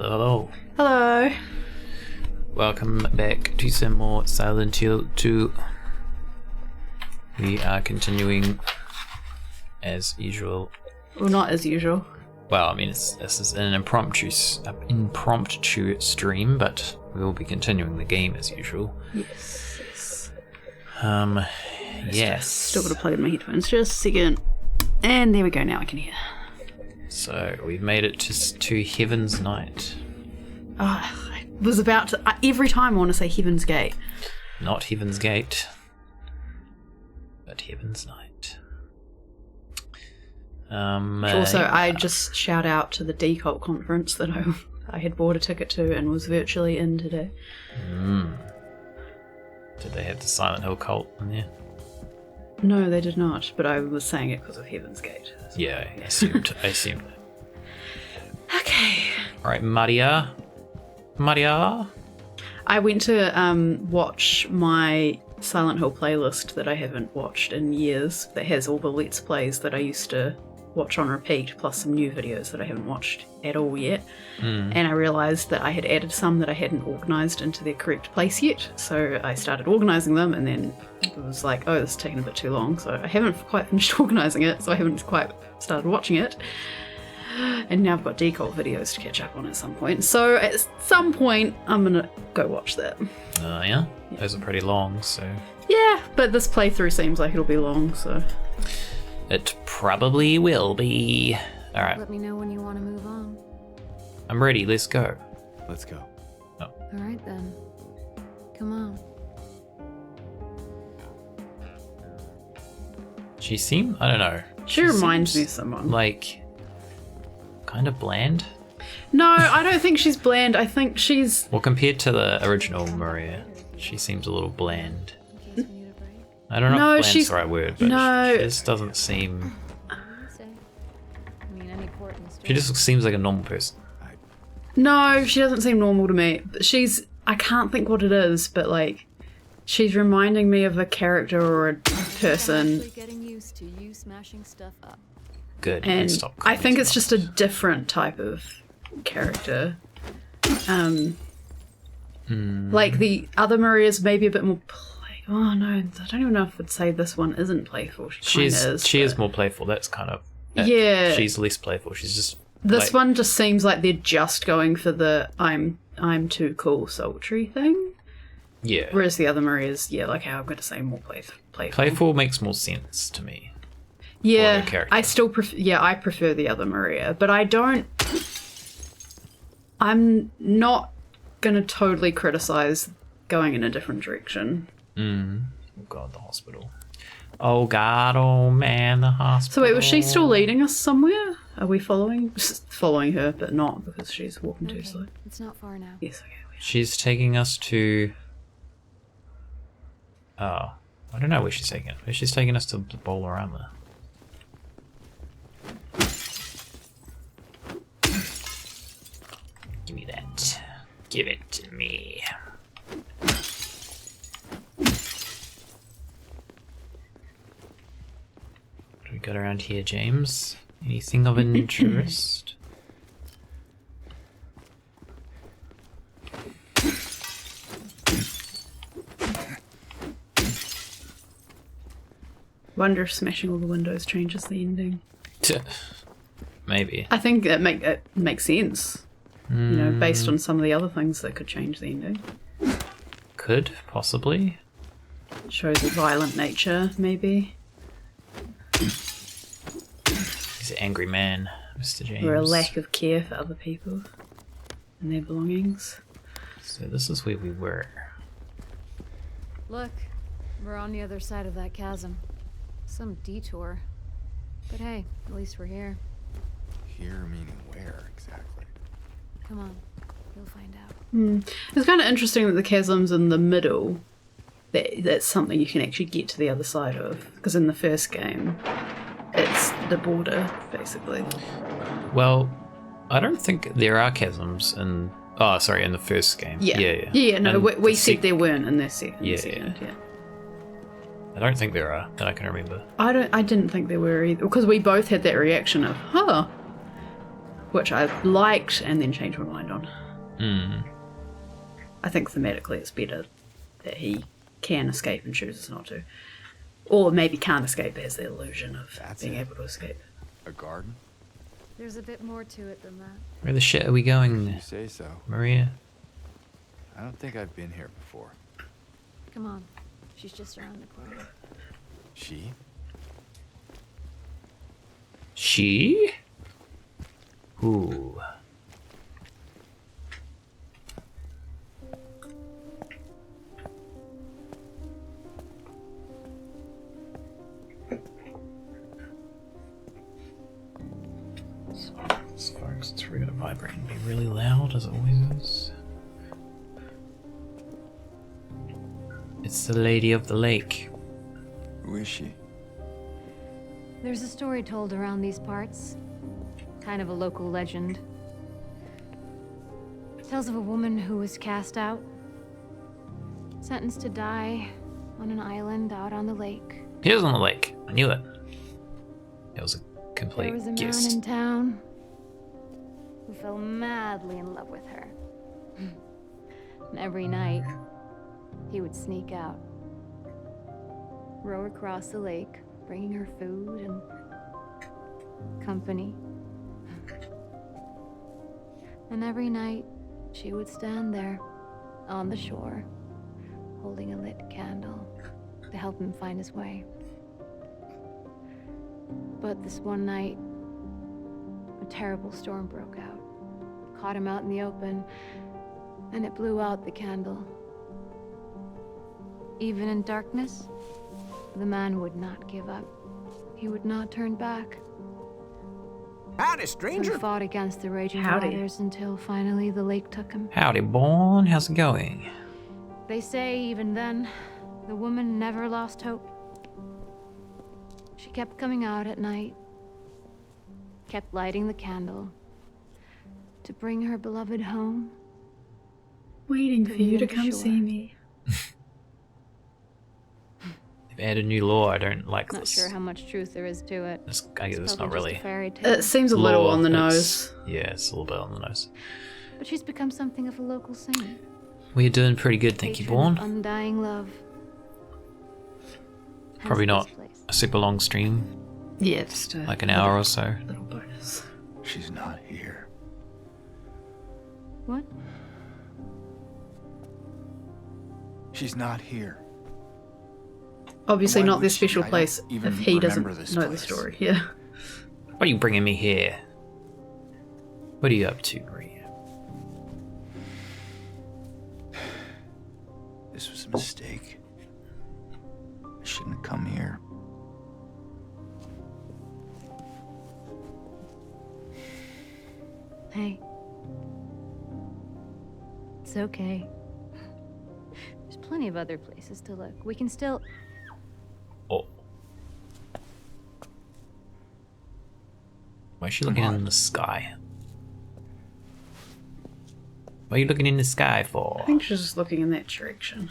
Hello, hello. Hello. Welcome back to some more Silent Hill 2. We are continuing as usual. Well, not as usual. Well, I mean, this is an impromptu stream, but we will be continuing the game as usual. Yes. Yes. Still got to plug in my headphones. Just a second. And there we go. Now I can hear. So we've made it to Heaven's Night. I was about to. Every time I want to say Heaven's Gate. Not Heaven's Gate, but Heaven's Night. Also, I just shout out to the Decult conference that I had bought a ticket to and was virtually in today. Did they have the Silent Hill cult in there? No, they did not, but I was saying it because of Heaven's Gate. Yeah, I assumed. Okay. Alright, Maria. I went to watch my Silent Hill playlist that I haven't watched in years, that has all the Let's Plays that I used to watch on repeat, plus some new videos that I haven't watched at all yet. And I realised that I had added some that I hadn't organised into their correct place yet, so I started organising them, and then it was like, oh, this is taking a bit too long, so I haven't quite finished organising it, so I haven't quite started watching it. And now I've got Decult videos to catch up on at some point, so at some point I'm gonna go watch that. Yeah? Those are pretty long, so... Yeah, but this playthrough seems like it'll be long, so... It probably will be. Alright. Let me know when you want to move on. I'm ready, let's go. Let's go. Oh. Alright then. Come on. She seemed, I don't know. She reminds me seems of someone. like, kind of bland. No, I don't think she's bland. I think she's... Well, compared to the original Maria, she seems a little bland. In case we need a break. I don't know No, if bland's she's- the right word, but no. she just doesn't seem... I mean, any court in the She just seems like a normal person. No, she doesn't seem normal to me. But she's... I can't think what it is, but, like, she's reminding me of a character or a person. I'm actually getting used to you smashing stuff up. Good. And stop I think it's commenting just a different type of character. Like, the other Maria's maybe a bit more... Oh, no, I don't even know if I'd say this one isn't playful. She is more playful. That's kind of... Yeah. She's less playful. She's just... This like, one just seems like they're just going for the I'm too cool sultry thing. Yeah. Whereas the other Maria's, yeah, like how I'm going to say more playful. Playful makes more sense to me. Yeah, for her character. I still I prefer the other Maria, but I'm not going to totally criticize going in a different direction. Oh god, the hospital. Oh god, oh man, the hospital. So wait, was she still leading us somewhere? Are we following? Just following her, but not because she's walking too slow. It's not far now. Yes, okay. She's taking us to... Oh, I don't know where she's taking us. She's taking us to Bolorama. Give me that. Give it to me. What do we got around here, James? Anything of interest? Wonder if smashing all the windows changes the ending. Maybe. I think it makes sense. You know, based on some of the other things that could change the ending. Could, possibly. Shows a violent nature, maybe. He's an angry man, Mr. James. Or a lack of care for other people and their belongings. So this is where we were. Look, we're on the other side of that chasm. Some detour. But hey, at least we're here. Here meaning where exactly? Come on, you'll find out. It's kind of interesting that the chasm's in the middle. That's something you can actually get to the other side of. Because in the first game, it's the border, basically. Well, I don't think there are chasms in... Oh, sorry, in the first game. Yeah, no, And we the said there weren't in the second. Yeah. Yeah. I don't think there are, that I can remember. I didn't think there were either. Because we both had that reaction of, huh. which I liked and then changed my mind on. Hmm. I think thematically it's better that he can escape and chooses not to. Or maybe can't escape, but has the illusion of being able to escape. A garden? There's a bit more to it than that. Where the shit are we going, You say so. Maria? I don't think I've been here before. Come on. She's just around the corner. She? She? Ooh. As far as it's really gonna vibrate and be really loud as it always is. It's the Lady of the Lake. Who is she? There's a story told around these parts. Kind of a local legend. It tells of a woman who was cast out. Sentenced to die on an island out on the lake. He was on the lake. I knew it. It was a There complete was a guess. man in town who fell madly in love with her. And every night, he would sneak out, row across the lake, bringing her food and company. And every night, she would stand there on the shore, holding a lit candle to help him find his way. But this one night, a terrible storm broke out, caught him out in the open, and it blew out the candle. Even in darkness, the man would not give up. He would not turn back. Howdy, So stranger. he fought against the raging Howdy. waters until finally the lake took him. Howdy, Born. How's it going? They say even then, the woman never lost hope. She kept coming out at night, kept lighting the candle to bring her beloved home. Waiting for you to the come shore. see me. They've added new lore. I don't like Not this. sure how much truth there is to it. I guess it's not probably really just a fairy tale. It seems a little lore, on the it's- nose. Yeah, it's a little bit on the nose. But she's become something of a local saint. We're doing pretty good, thank you, Patron of Born. Undying love. Hence Probably this not place. a super long stream, Yeah, just a like an hour or so. little bonus. She's not here. What? She's not here. Obviously Why not would their she? special I don't place even if he doesn't remember this know the place. story. Yeah. Why are you bringing me here? What are you up to, Maria? This was a mistake. I shouldn't have come here. Hey. It's okay. There's plenty of other places to look. We can still... Oh. Why is she looking in the sky? What are you looking in the sky for? I think she's just looking in that direction.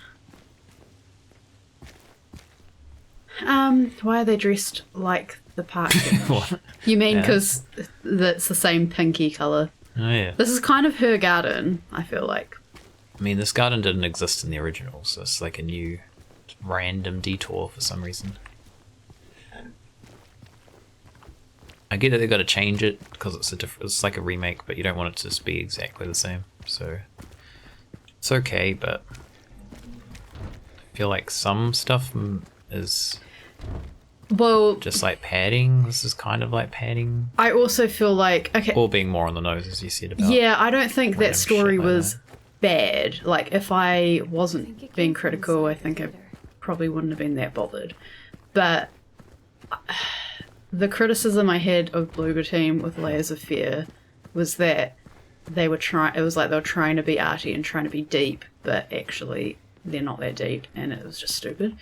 Why are they dressed like the park? What? You mean Yeah. because that's the same pinky colour? Oh yeah. This is kind of her garden, I feel like. I mean, this garden didn't exist in the original, so it's like a new random detour for some reason. I get that they got to change it because it's like a remake, but you don't want it to just be exactly the same. So it's okay, but I feel like some stuff is Well, just like padding. This is kind of like padding, I also feel like or being more on the nose, as you said about. yeah, I don't think random that story shit like was that. bad. Like, if I wasn't think it being came from critical, I inside think the I theater. probably wouldn't have been that bothered. But the criticism I had of Bloober Team with Layers of Fear was that they were it was like they were trying to be arty and trying to be deep, but actually they're not that deep, and it was just stupid.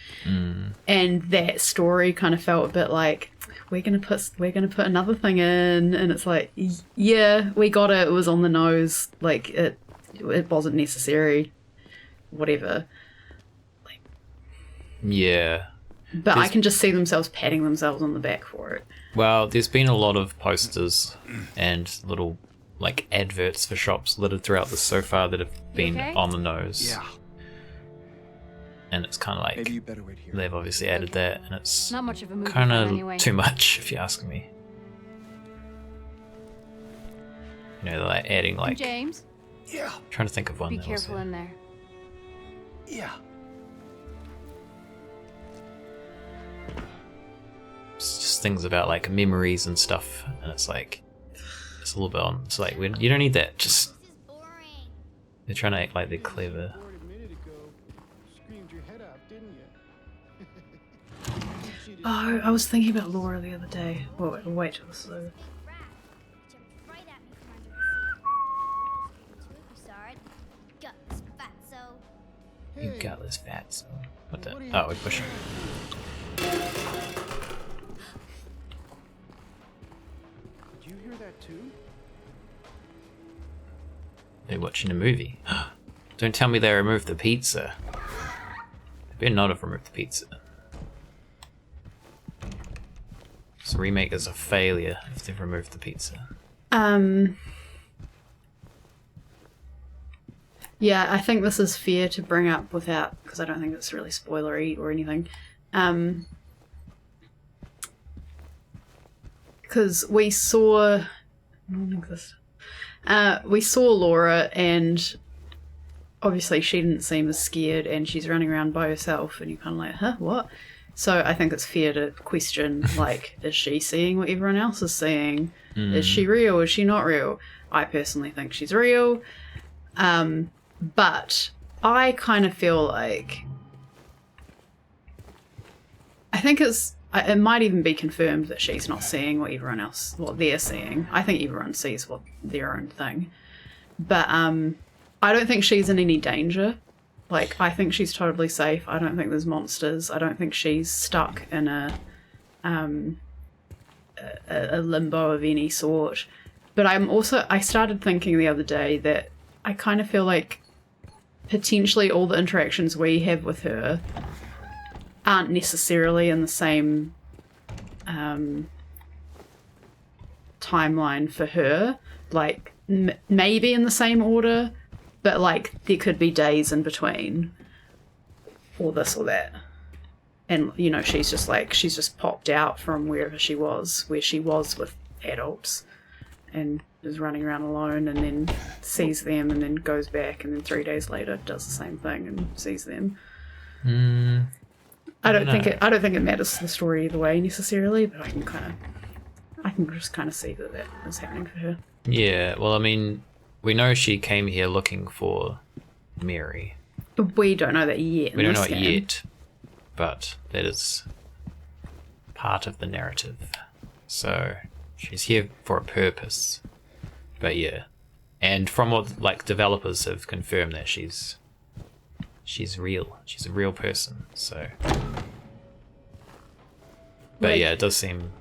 And that story kind of felt a bit like we're gonna put another thing in, and it's like, yeah, we got it. It was on the nose. Like it wasn't necessary. Whatever. Yeah. But I There's- can just see themselves patting themselves on the back for it. Well, there's been a lot of posters and little like adverts for shops littered throughout this so far that have been okay? on the nose. Yeah. And it's kind of Maybe like you better wait here. they've obviously added that, and it's Not much of a movie kind fan of anyway. too much if you ask me. You know, they're like adding like James, Yeah. trying to think of one. be that was careful in there. Yeah. It's just things about like memories and stuff, and it's like it's a little bit on. It's like you don't need that. Just they're trying to act like they're clever. Word a minute ago. Screamed your head off, didn't you? Oh, I was thinking about Laura the other day. Oh, wait till this is over. You got this fat so what the oh we push him. Did you hear that too? They're watching a movie. Don't tell me they removed the pizza. They better not have removed the pizza. This remake is a failure if they've removed the pizza. Yeah, I think this is fair to bring up without, because I don't think it's really spoilery or anything. Because we saw, we saw Laura, and obviously she didn't seem as scared, and she's running around by herself, and you're kind of like, huh, what? So I think it's fair to question, like, is she seeing what everyone else is seeing? Is she real? Is she not real? I personally think she's real. But I kind of feel like I think it might even be confirmed that she's not seeing what they're seeing. I think everyone sees what their own thing. But I don't think she's in any danger. Like, I think she's totally safe. I don't think there's monsters. I don't think she's stuck in a limbo of any sort. But I started thinking the other day that I kind of feel like potentially all the interactions we have with her aren't necessarily in the same timeline for her. Like, maybe in the same order, but like there could be days in between, or this or that. And you know, she's just popped out from where she was with adults, and is running around alone, and then sees them, and then goes back, and then 3 days later does the same thing and sees them. I don't think it matters to the story either way necessarily, but I can just kind of see that is happening for her. Yeah, well, I mean, we know she came here looking for Mary. But we don't know that yet. We don't know it yet, but that is part of the narrative. So she's here for a purpose. But yeah, and from what like developers have confirmed that she's real. She's a real person. So, but Like, yeah, it does seem.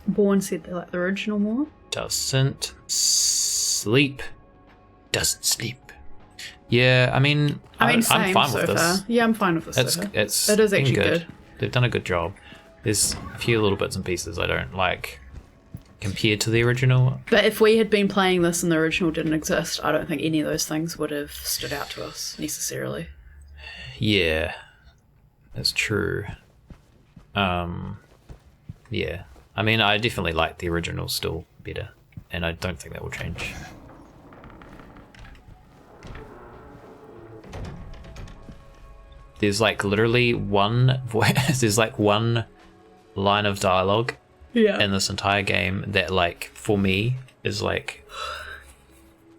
Bourne said they like the original more. Doesn't sleep. Yeah, I mean, I'm same fine so with this. far. Yeah, I'm fine with this. It is been actually good. They've done a good job. There's a few little bits and pieces I don't like compared to the original. But if we had been playing this and the original didn't exist, I don't think any of those things would have stood out to us necessarily. Yeah, that's true. Yeah. I mean, I definitely like the original still better, and I don't think that will change. There's like literally one there's like one line of dialogue in this entire game that, like, for me is like,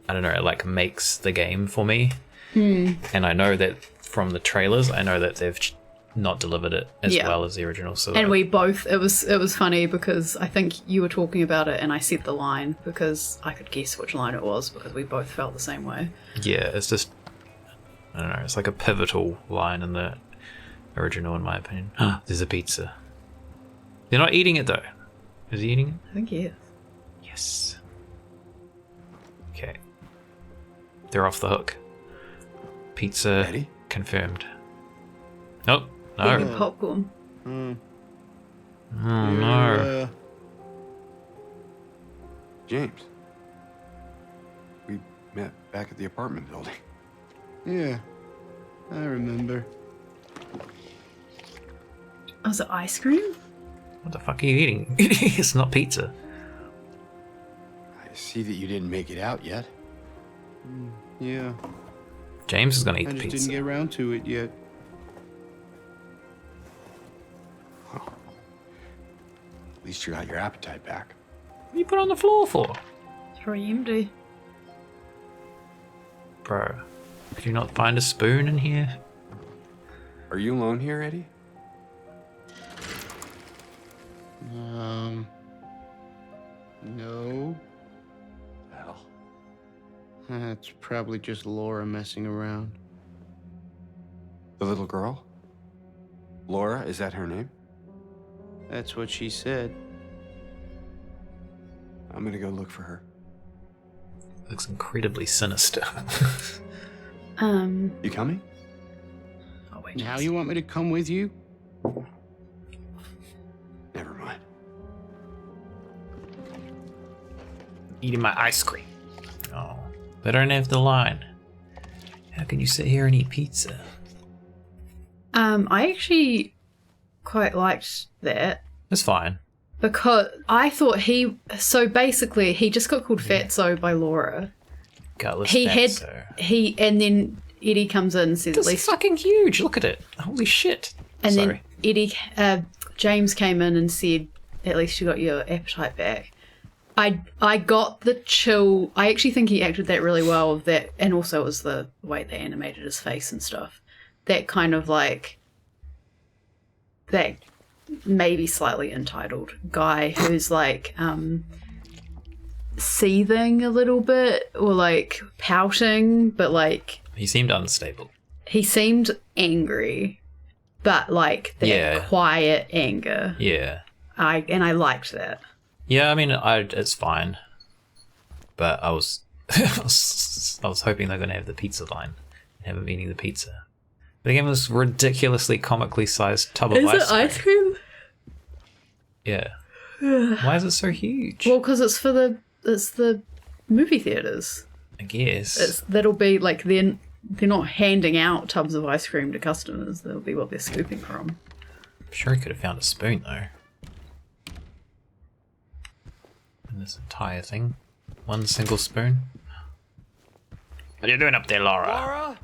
I don't know, it like makes the game for me. And I know that from the trailers, I know that they've not delivered it as well as the original. So and we both, it was funny because I think you were talking about it and I said the line because I could guess which line it was because we both felt the same way. yeah, it's just, I don't know, it's like a pivotal line in the original in my opinion. There's a pizza. They're not eating it though. Is he eating it? I think yes. Yes. Okay. They're off the hook. Pizza Ready? confirmed. Nope. Eating No. popcorn. Oh no. James. We met back at the apartment building. Yeah, I remember. Oh, is it ice cream? What the fuck are you eating? It's not pizza. I see that you didn't make it out yet. Yeah, James is gonna eat I the just pizza. didn't get around to it yet. Well, at least you got your appetite back. What do you put on the floor for? It's very empty. Bro, could you not find a spoon in here? Are you alone here, Eddie? No. Hell. That's probably just Laura messing around. The little girl? Laura, is that her name? That's what she said. I'm gonna go look for her. Looks incredibly sinister. You coming? Oh wait. Now you want me to come with you? Never mind. Eating my ice cream. Oh, they don't have the line. How can you sit here and eat pizza? I actually quite liked that It's fine. because I thought so basically he just got called Fatso by Laura. Gutless He fatso. and then Eddie comes in and says It's at least, fucking huge. Look at it. Holy shit. and Sorry. then James came in and said, at least you got your appetite back. I got the chill. I actually think he acted that really well of that, and also it was the way they animated his face and stuff. That kind of like that maybe slightly entitled guy who's like seething a little bit or like pouting, but like He seemed unstable. he seemed angry, but like that Yeah. quiet anger. Yeah. I liked that. Yeah, I mean, it's fine. But I was I was hoping they're going to have the pizza line and have him eating the pizza. But again, this ridiculously comically sized tub of ice cream. cream? Yeah. Why is it so huge? Well, because it's the movie theaters. I guess. That'll be like they're not handing out tubs of ice cream to customers. That'll be what they're scooping from. I'm sure he could have found a spoon, though. In this entire thing. One single spoon. What are you doing up there, Laura? Laura?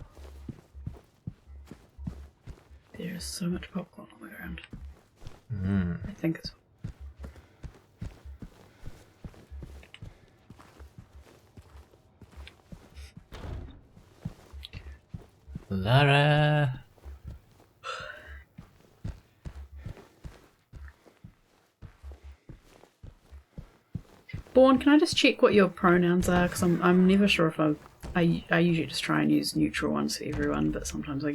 There's so much popcorn on the ground. I think it's. Lara. Born, can I just check what your pronouns are? Because I'm never sure if I usually just try and use neutral ones for everyone, but sometimes I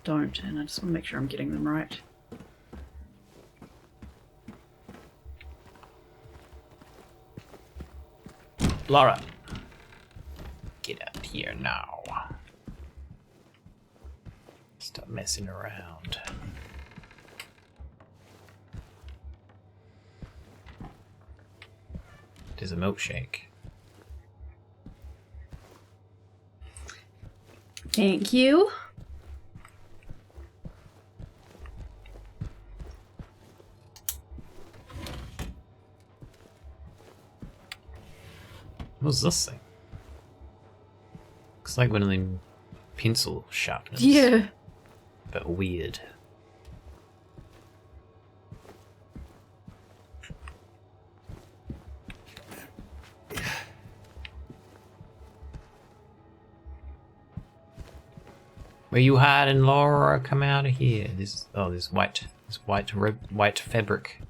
don't, and I just want to make sure I'm getting them right. Laura. Get out here now. Stop messing around. There's a milkshake. Thank you. What's this thing? Looks like one of them pencil sharpeners. Yeah. But weird. Where you hiding, Laura? Come out of here. This white fabric.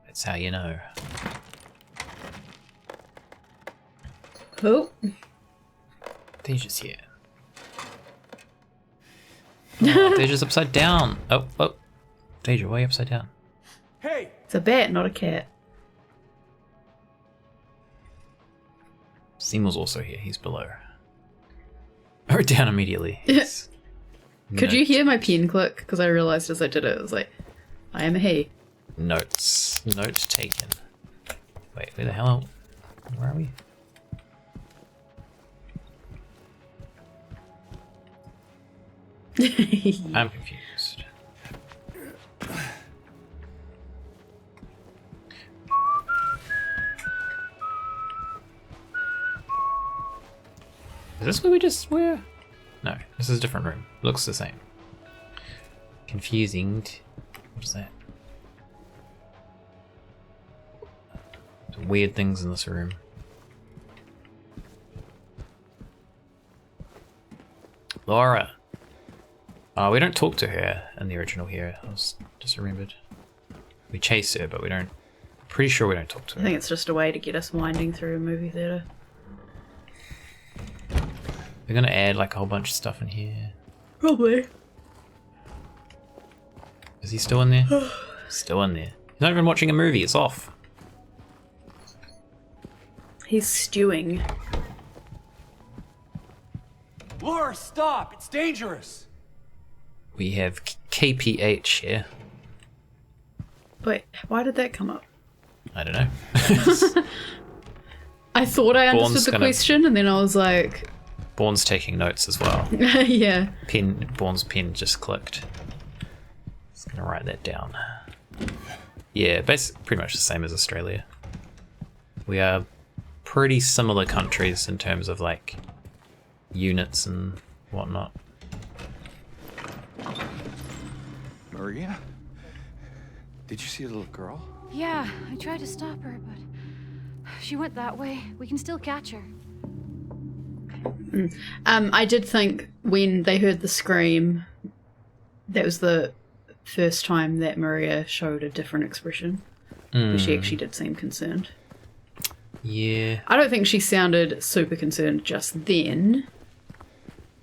That's how you know. Oh. Deja's here. Oh, Deja's upside down. Oh. Deja, why are you upside down? Hey! It's a bat, not a cat. Seymour's also here. He's below. Oh, down immediately. Yes. Could you hear my pen click? Because I realised as I did it, it was like, I am a he. Notes. Note taken. Wait, where the hell? Where are we? I'm confused. Is this where we just were? No, this is a different room. Looks the same. Confusing. What is that? Some weird things in this room. Laura. Oh, we don't talk to her in the original here. I was just remembered. We chase her, but we don't. Pretty sure we don't talk to her. I think it's just a way to get us winding through a movie theater. We're gonna add like a whole bunch of stuff in here. Probably. Is he still in there? Still in there. He's not even watching a movie. It's off. He's stewing. Laura, stop! It's dangerous! We have KPH here. Wait, why did that come up? I don't know. I thought I Bourne's understood the gonna- question, and then I was like, Bourne's taking notes as well. yeah. Bourne's pen just clicked. Just gonna write that down. Yeah, pretty much the same as Australia. We are pretty similar countries in terms of like units and whatnot. Maria? Did you see the little girl? Yeah, I tried to stop her, but she went that way. We can still catch her. I did think when they heard the scream, that was the first time that Maria showed a different expression. Where she actually did seem concerned. Yeah. I don't think she sounded super concerned just then.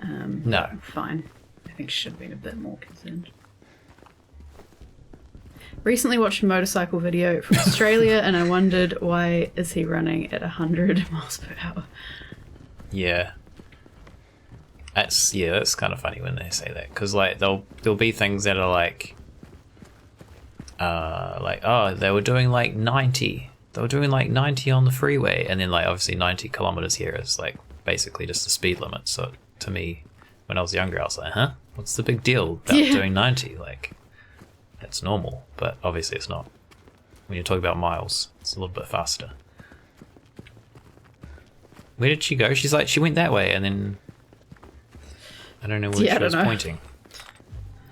No. Fine. I think she should have been a bit more concerned. Recently watched a motorcycle video from Australia and I wondered why is he running at 100 miles per hour. Yeah. That's kind of funny when they say that, because like there'll be things that are like oh, they were doing like 90. They were doing like 90 on the freeway, and then like obviously 90 kilometers here is like basically just the speed limit. So to me, when I was younger, I was like, huh? What's the big deal about doing 90? Like, that's normal, but obviously it's not. When you're talking about miles, it's a little bit faster. Where did she go? She's like, she went that way, and then I don't know where she was pointing.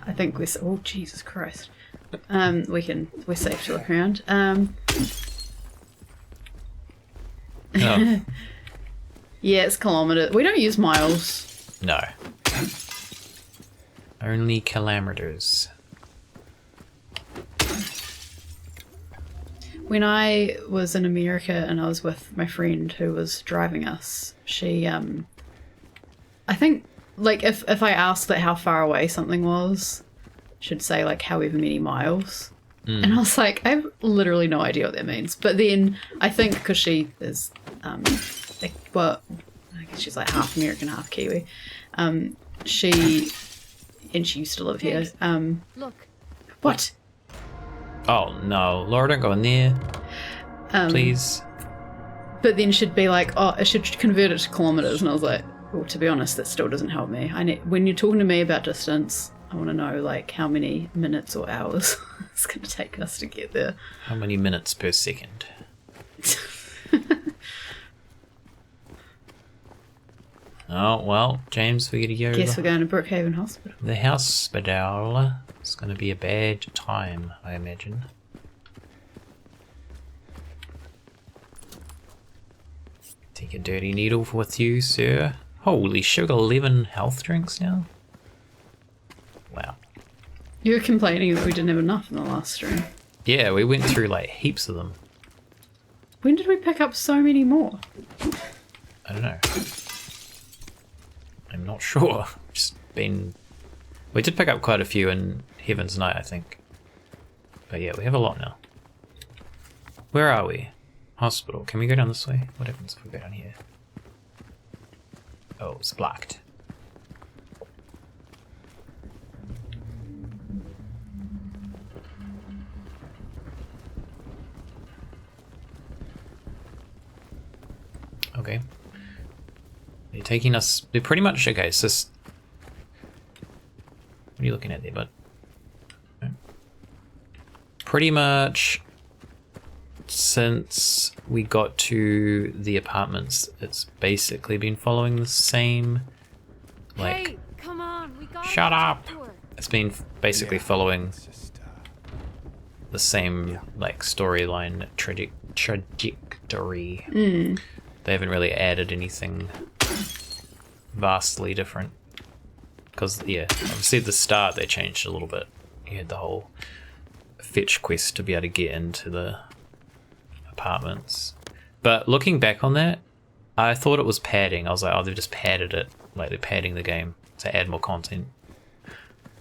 I think we're oh Jesus Christ. We're safe to look around. Oh, Yeah, it's kilometers. We don't use miles. no. Only kilometers. When I was in America and I was with my friend who was driving us, she I think like if I asked that how far away something was, she'd say like however many miles. And I was like, I have literally no idea what that means. But then I think because she is like, well, I guess she's like half American, half Kiwi. She used to live here. Look, What? Oh no, Laura, don't go in there, please. But then she'd be like, oh, I should convert it to kilometers. And I was like, well, to be honest, that still doesn't help me. When you're talking to me about distance, I want to know like how many minutes or hours it's going to take us to get there. How many minutes per second? Oh well, James, we gotta go. Guess we're going to Brookhaven Hospital. The hospital. It's gonna be a bad time, I imagine. Take a dirty needle with you, sir. Holy sugar, 11 health drinks now? Wow. You were complaining that we didn't have enough in the last stream. Yeah, we went through like heaps of them. When did we pick up so many more? I don't know. I'm not sure. Just been... We did pick up quite a few in Heaven's Night, I think. But yeah, we have a lot now. Where are we? Hospital. Can we go down this way? What happens if we go down here? Oh, it's blocked. game. They're taking us... They're pretty much... Okay, so... What are you looking at there, bud? Pretty much... Since we got to the apartments, it's basically been following the same... Like... Hey, come on, we got Shut up! door. It's been basically following the same like storyline trajectory. They haven't really added anything vastly different. Because yeah, obviously at the start they changed a little bit. You had the whole fetch quest to be able to get into the apartments. But looking back on that, I thought it was padding. I was like, oh, they've just padded it. Like they're padding the game to add more content.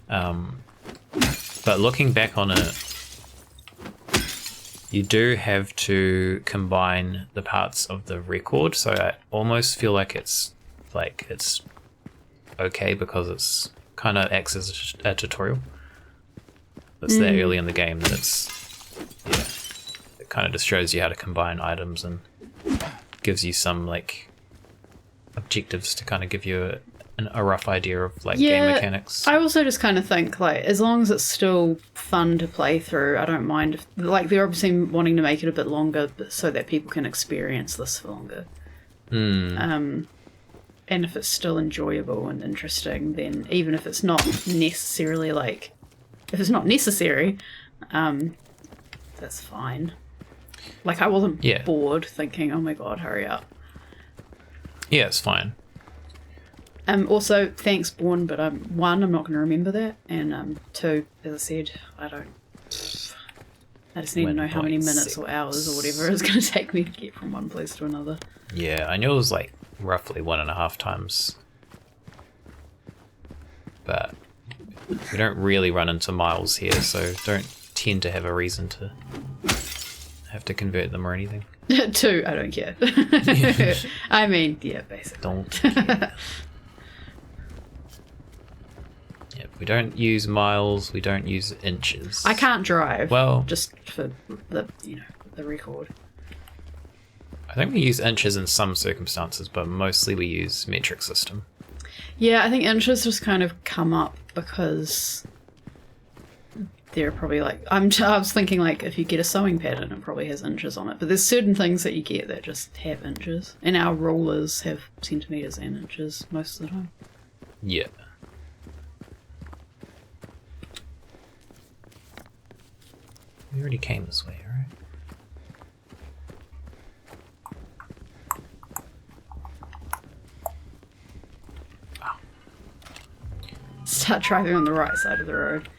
But looking back on it, you do have to combine the parts of the record, so I almost feel like it's okay because it's kind of acts as a tutorial. It's that early in the game that it kind of just shows you how to combine items and gives you some like objectives to kind of give you a rough idea of like game mechanics. I also just kind of think like as long as it's still fun to play through, I don't mind if like they're obviously wanting to make it a bit longer so that people can experience this for longer. And if it's still enjoyable and interesting, then even if it's not necessarily like if it's not necessary, that's fine. Like I wasn't bored thinking, oh my god, hurry up. Yeah, it's fine. Also, thanks, Born, but one, I'm not going to remember that, and two, as I said, I just need to know how many minutes or hours or whatever it's going to take me to get from one place to another. Yeah, I knew it was like roughly 1.5 times, but we don't really run into miles here, so don't tend to have a reason to have to convert them or anything. Two, I don't care. I mean, yeah, basically. Don't care. Yeah, we don't use miles, we don't use inches. I can't drive. Well, just for the the record. I think we use inches in some circumstances, but mostly we use metric system. Yeah, I think inches just kind of come up because they're probably like I was thinking like if you get a sewing pattern, it probably has inches on it. But there's certain things that you get that just have inches, and our rulers have centimeters and inches most of the time. Yeah. We already came this way, alright? Oh. Start driving on the right side of the road.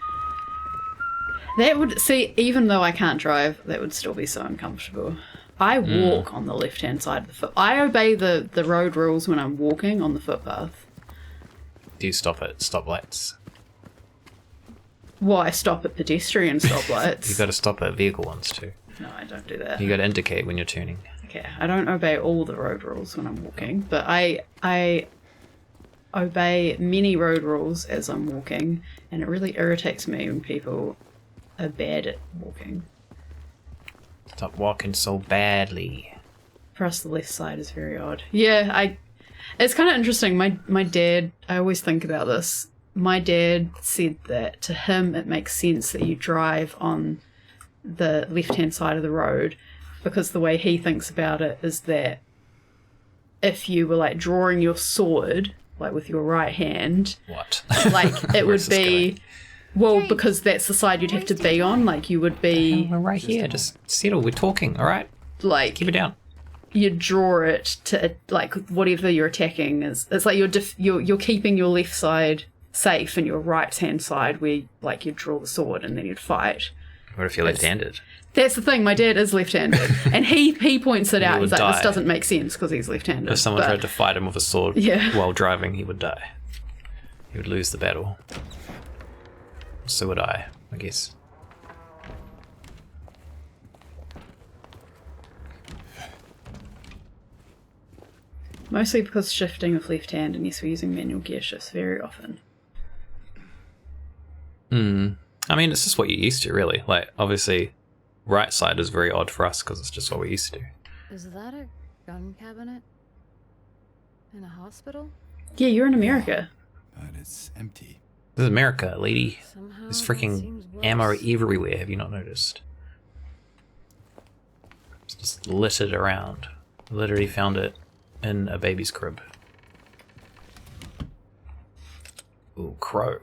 That would see, even though I can't drive, that would still be so uncomfortable. I walk on the left-hand side of the foot. I obey the road rules when I'm walking on the footpath. Do you stop at stoplights? Well, I stop at pedestrian stoplights. You got to stop at vehicle ones too. No, I don't do that. You got to indicate when you're turning. Okay, I don't obey all the road rules when I'm walking, but I obey many road rules as I'm walking, and it really irritates me when people are bad at walking. Stop walking so badly. For us, the left side is very odd. Yeah, it's kind of interesting. My dad, I always think about this. My dad said that to him it makes sense that you drive on the left-hand side of the road because the way he thinks about it is that if you were like drawing your sword like with your right hand, What? like it would Where's this be going? well because that's the side you'd have to be on. Like you would be We're right here. Just settle. We're talking. All right. like Keep it down. you draw it to like whatever you're attacking is. It's like you're keeping your left side safe and your right hand side where like you draw the sword and then you'd fight. What if you're left-handed? That's the thing. My dad is left-handed, and he points it out. would He's like, die. "This doesn't make sense because he's left-handed." If someone But- tried to fight him with a sword while driving, he would die. He would lose the battle. So would I guess. Mostly because shifting with left hand, and yes, we're using manual gear shifts very often. I mean, it's just what you're used to, really. Like, obviously, right side is very odd for us because it's just what we're used to. Is that a gun cabinet? In a hospital? Yeah, you're in America. But it's empty. This is America, lady. Somehow There's that freaking seems ammo worse. everywhere. Have you not noticed? It's just littered around. Literally found it in a baby's crib. Ooh, crow.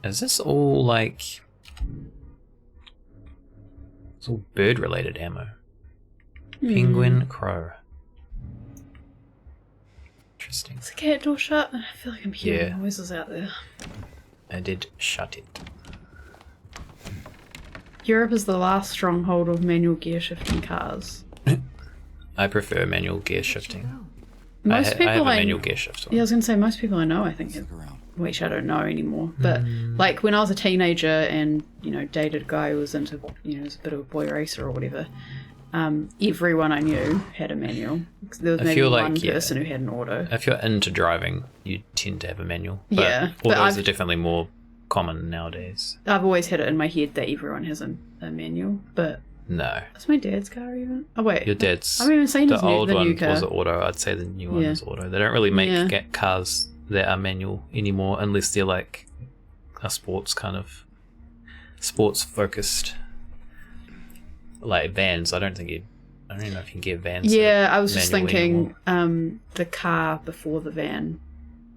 Is this all like... It's all bird-related ammo. Penguin, crow. Interesting. Is the cat door shut? I feel like I'm hearing Yeah. noises out there. I did shut it. Europe is the last stronghold of manual gear shifting cars. I prefer manual gear shifting. Most I people have a manual gear shift. Yeah, I was gonna say most people I know I think Look around. which I don't know anymore. But like when I was a teenager and, you know, dated a guy who was into, you know, was a bit of a boy racer or whatever, everyone I knew had a manual. There was I maybe feel one like, yeah. person who had an auto. If you're into driving, you tend to have a manual. But Yeah, but autos I've- are definitely more common nowadays. I've always had it in my head that everyone has a manual, but No. is my dad's car even? Oh wait, Your dad's... I haven't even seen the his new, old the one new car. was an auto. I'd say the new one Yeah. is auto. They don't really make Yeah. cars that are manual anymore unless they're like a sports kind of... sports focused. Like vans. I don't even know if you can get vans. that Yeah, are I was just manual thinking anymore. the car before the van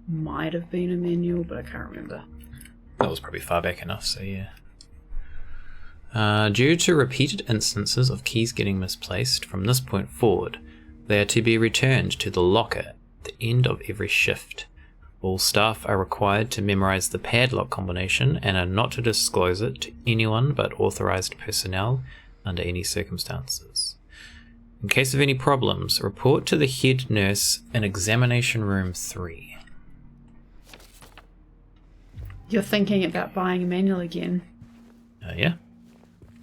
might have been a manual, but I can't remember. That was probably far back enough, so yeah. Due to repeated instances of keys getting misplaced, from this point forward, they are to be returned to the locker at the end of every shift. All staff are required to memorize the padlock combination and are not to disclose it to anyone but authorized personnel under any circumstances. In case of any problems, report to the head nurse in examination room 3. You're thinking about buying a manual again. Yeah.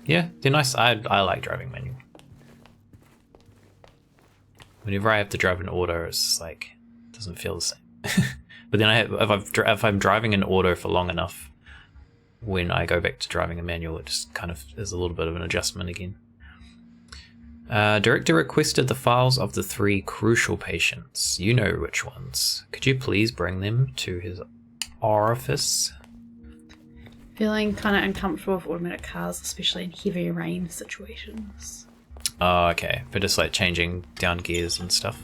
Yeah, they're nice. I like driving manual. Whenever I have to drive an auto, it's just like, it doesn't feel the same. But then if I'm driving an auto for long enough, when I go back to driving a manual, it just kind of is a little bit of an adjustment again. Director requested the files of the 3 crucial patients. You know which ones. Could you please bring them to his orifice? Feeling kind of uncomfortable with automatic cars, especially in heavy rain situations. Oh, okay. For just like changing down gears and stuff.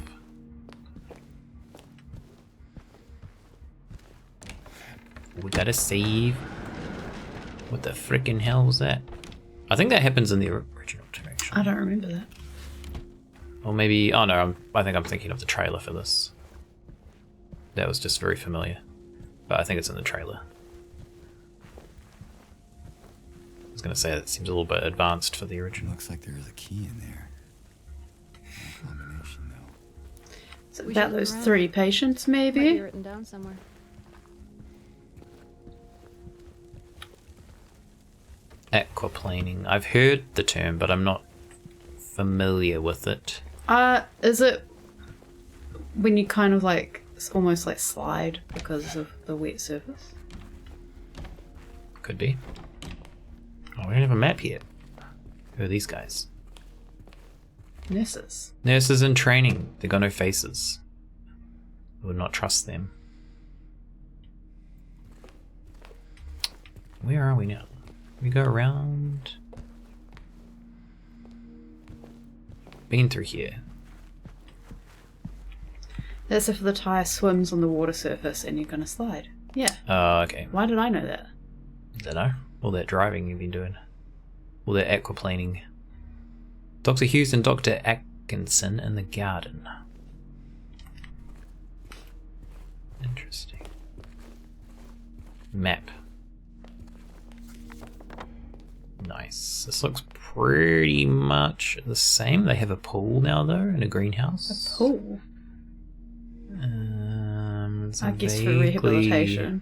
We gotta save. What the frickin' hell was that? I think that happens in the original too, actually. I don't remember that. Or maybe... Oh no, I think I'm thinking of the trailer for this. That was just very familiar. But I think it's in the trailer. I was gonna say it seems a little bit advanced for the It original. looks like there is a key in there. No combination though. Is it We about should look those around. 3 patients, Might be maybe? written down somewhere. Aquaplaning. I've heard the term, but I'm not familiar with it. Is it when you kind of like, it's almost like slide because of the wet surface? Could be. Oh, we don't have a map yet. Who are these guys? Nurses. Nurses in training. They got no faces. I would not trust them. Where are we now? We go around. Been through here. That's if the tire swims on the water surface and you're gonna slide. Yeah. Oh, okay. Why did I know that? Don't know. All that driving you've been doing. All that aquaplaning. Dr. Hughes and Dr. Atkinson in the garden. Interesting. Map. Nice. This looks pretty much the same. They have a pool now, though, and a greenhouse. A pool. It's I guess for vaguely- rehabilitation.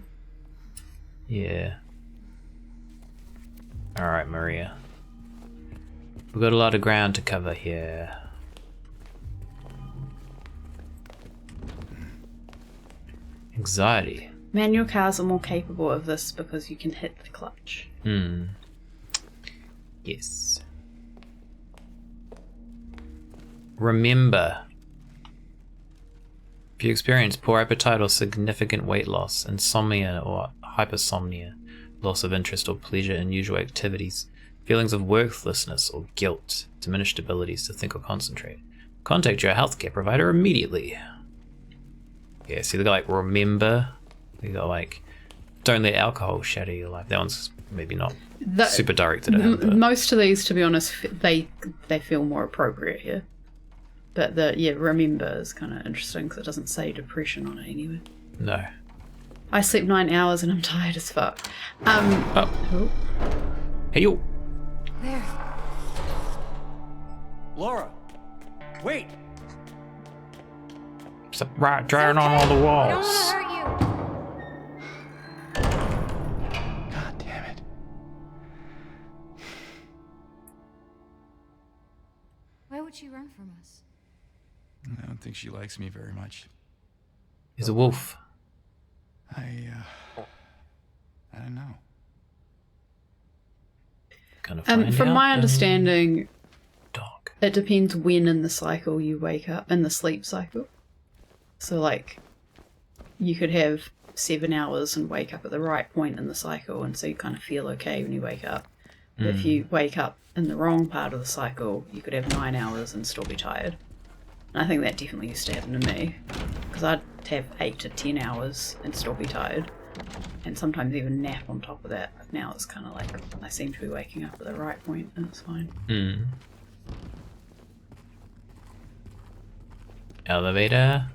Yeah. Alright, Maria. We've got a lot of ground to cover here. Anxiety. Manual cars are more capable of this because you can hit the clutch. Yes. Remember, If you experience poor appetite or significant weight loss, insomnia or hypersomnia, loss of interest or pleasure in usual activities, feelings of worthlessness or guilt, diminished abilities to think or concentrate, contact your healthcare provider immediately. Yeah, see, they got like remember, they got like don't let alcohol shatter your life. That one's maybe not super directed at him. But most of these, to be honest, they feel more appropriate here. But remember is kind of interesting because it doesn't say depression on it anyway. No. I sleep 9 hours and I'm tired as fuck. Oh. Hey, yo. There. Laura! Wait! Stop drawing on all the I don't walls. want to hurt you. God damn it. Why would she run from us? I don't think she likes me very much. He's a wolf. I don't know. Gonna find From out my in understanding, dog. it depends when in the cycle you wake up, in the sleep cycle. So, like, you could have 7 hours and wake up at the right point in the cycle, and so you kind of feel okay when you wake up. But if you wake up in the wrong part of the cycle, you could have 9 hours and still be tired. And I think that definitely used to happen to me, because I'd have 8 to 10 hours and still be tired, and sometimes even nap on top of that. But now it's kind of like I seem to be waking up at the right point, and it's fine. Elevator.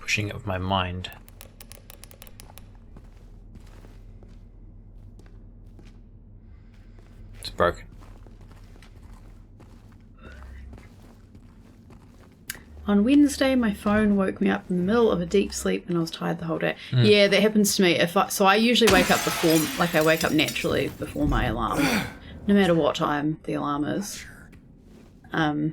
Pushing it with my mind. It's broken. On Wednesday, my phone woke me up in the middle of a deep sleep and I was tired the whole day. Yeah, that happens to me. So I usually wake up before, like I wake up naturally before my alarm, no matter what time the alarm is. Better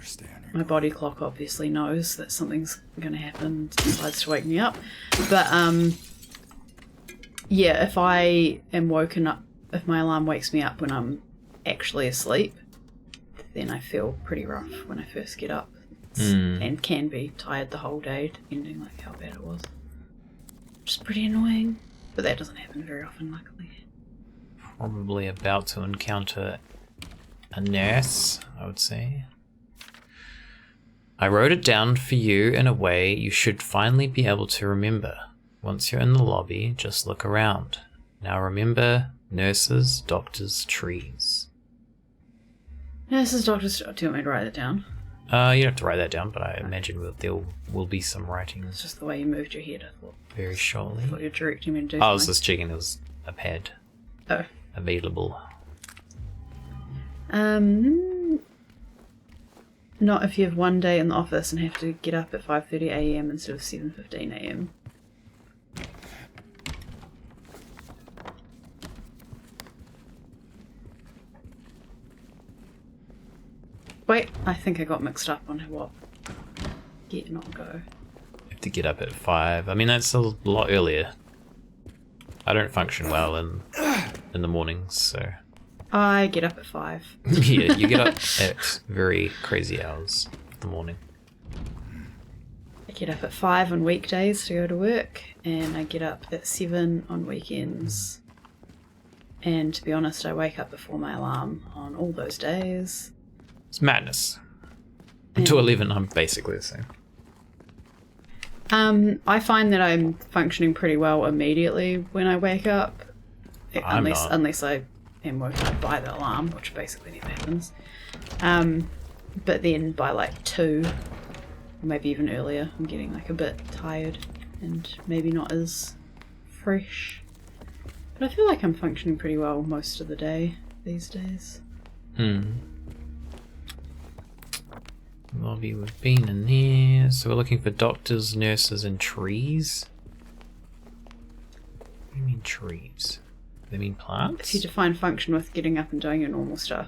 stay on your... My body clock obviously knows that something's going to happen, decides to wake me up. But yeah, if I am woken up, if my alarm wakes me up when I'm actually asleep, then I feel pretty rough when I first get up. And can be tired the whole day, depending like how bad it was. Which is pretty annoying, but that doesn't happen very often, luckily. Probably about to encounter a nurse, I would say. I wrote it down for you in a way you should finally be able to remember. Once you're in the lobby, just look around. Now remember, nurses, doctors, trees. Nurses, doctors, do you want me to write it down? You don't have to write that down, but I imagine there will be some writing It's just the way you moved your head, I thought. very shortly. I thought you were directing me to do I was something. just checking there was a pad available. Not if you have one day in the office and have to get up at 5:30 a.m. instead of 7:15 a.m. Wait, I think I got mixed up on what get, not go. You have to get up at 5. I mean, that's a lot earlier. I don't function well in the mornings, so... I get up at 5. Yeah, you get up at very crazy hours of the morning. I get up at 5 on weekdays to go to work, and I get up at 7 on weekends. And to be honest, I wake up before my alarm on all those days. It's madness. Until 11, I'm basically the same. I find that I'm functioning pretty well immediately when I wake up. Unless I am woken up by the alarm, which basically never happens. But then by like 2, or maybe even earlier, I'm getting like a bit tired and maybe not as fresh. But I feel like I'm functioning pretty well most of the day these days. Lobby, we've been in here. So we're looking for doctors, nurses, and trees. What do you mean trees? They mean plants? If you define function with getting up and doing your normal stuff.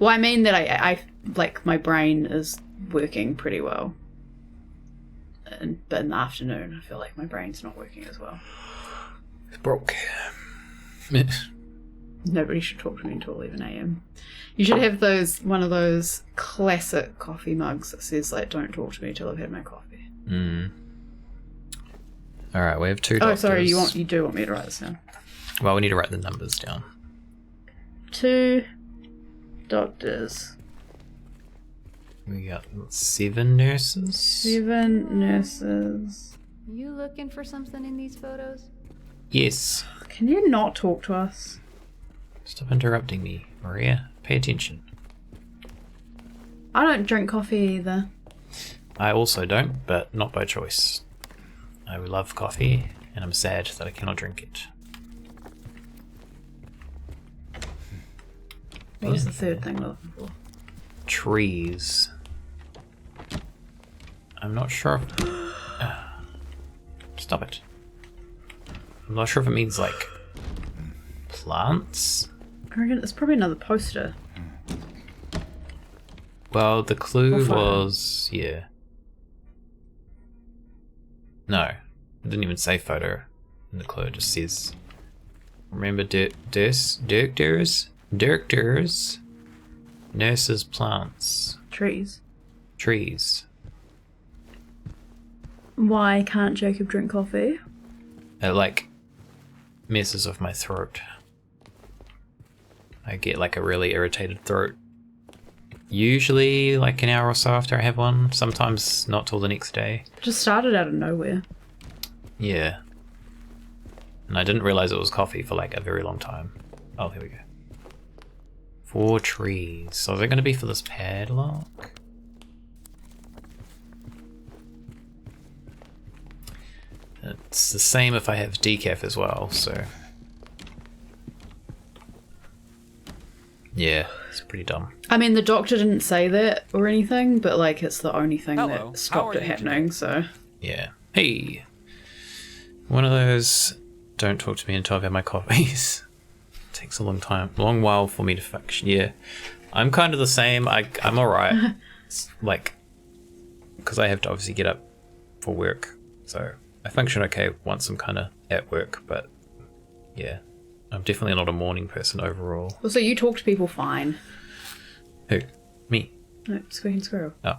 Well, I mean that I like my brain is working pretty well. But in the afternoon, I feel like my brain's not working as well. It's broke. Nobody should talk to me until 11 a.m. You should have one of those classic coffee mugs that says, like, don't talk to me until I've had my coffee. Alright, we have 2 doctors. Oh, sorry, you do want me to write this down. Well, we need to write the numbers down. 2 doctors. We got 7 nurses. 7 nurses. You looking for something in these photos? Yes. Can you not talk to us? Stop interrupting me, Maria. Pay attention. I don't drink coffee either. I also don't, but not by choice. I love coffee, and I'm sad that I cannot drink it. What was the third thing we're looking for? Trees. I'm not sure if... Stop it. I'm not sure if it means, like, plants? I reckon it's probably another poster. Well, the clue Or photo. was... yeah. No. It didn't even say photo in the clue. It just says... Remember directors, nurses, plants, Trees. trees. Why can't Jacob drink coffee? It, like, messes with my throat. I get, like, a really irritated throat. Usually, like, an hour or so after I have one. Sometimes not till the next day. Just started out of nowhere. Yeah. And I didn't realize it was coffee for, like, a very long time. Oh, here we go. 4 trees. So is it going to be for this padlock? It's the same if I have decaf as well, so... yeah, it's pretty dumb. I mean, the doctor didn't say that or anything, but, like, it's the only thing Hello, that how stopped are it you happening, so... Yeah. Hey! One of those don't talk to me until I've had my coffees. Takes a long while for me to function. Yeah. I'm kind of the same. I'm alright. Like, because I have to obviously get up for work, so I function okay once I'm kind of at work, but yeah. I'm definitely not a morning person overall. Well, so you talk to people fine. Who? Me? No, Squeaking Squirrel. Oh.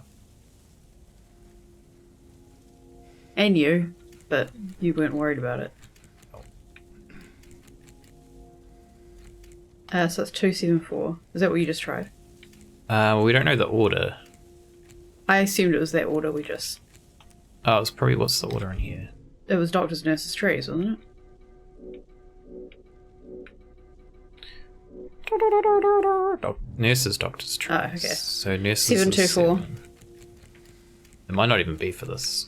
And you, but you weren't worried about it. So it's 274. Is that what you just tried? Well, we don't know the order. I assumed it was that order we just... Oh, it's probably what's the order in here. It was doctors, nurses, trees, wasn't it? Nurses, doctors, trees. Oh, okay. So nurses 724. is 7. It might not even be for this.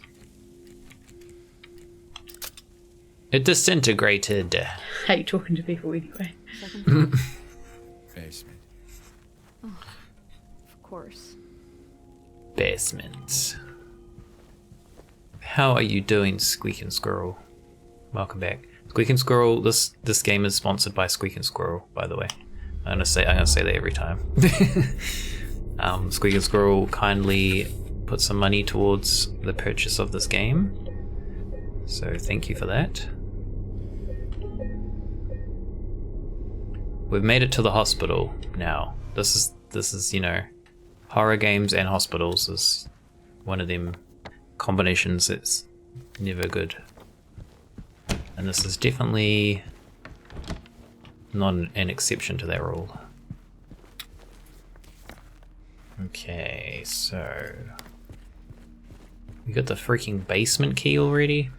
It disintegrated. Hate talking to people anyway. Basement. Of course. Basement. How are you doing, Squeaking Squirrel? Welcome back. Squeaking Squirrel, this game is sponsored by Squeaking Squirrel, by the way. I'm gonna say that every time. Squeaking Squirrel kindly put some money towards the purchase of this game. So thank you for that. We've made it to the hospital now. This is, you know, horror games and hospitals is one of them combinations that's never good. And this is definitely not an exception to that rule. Okay, so we got the freaking basement key already?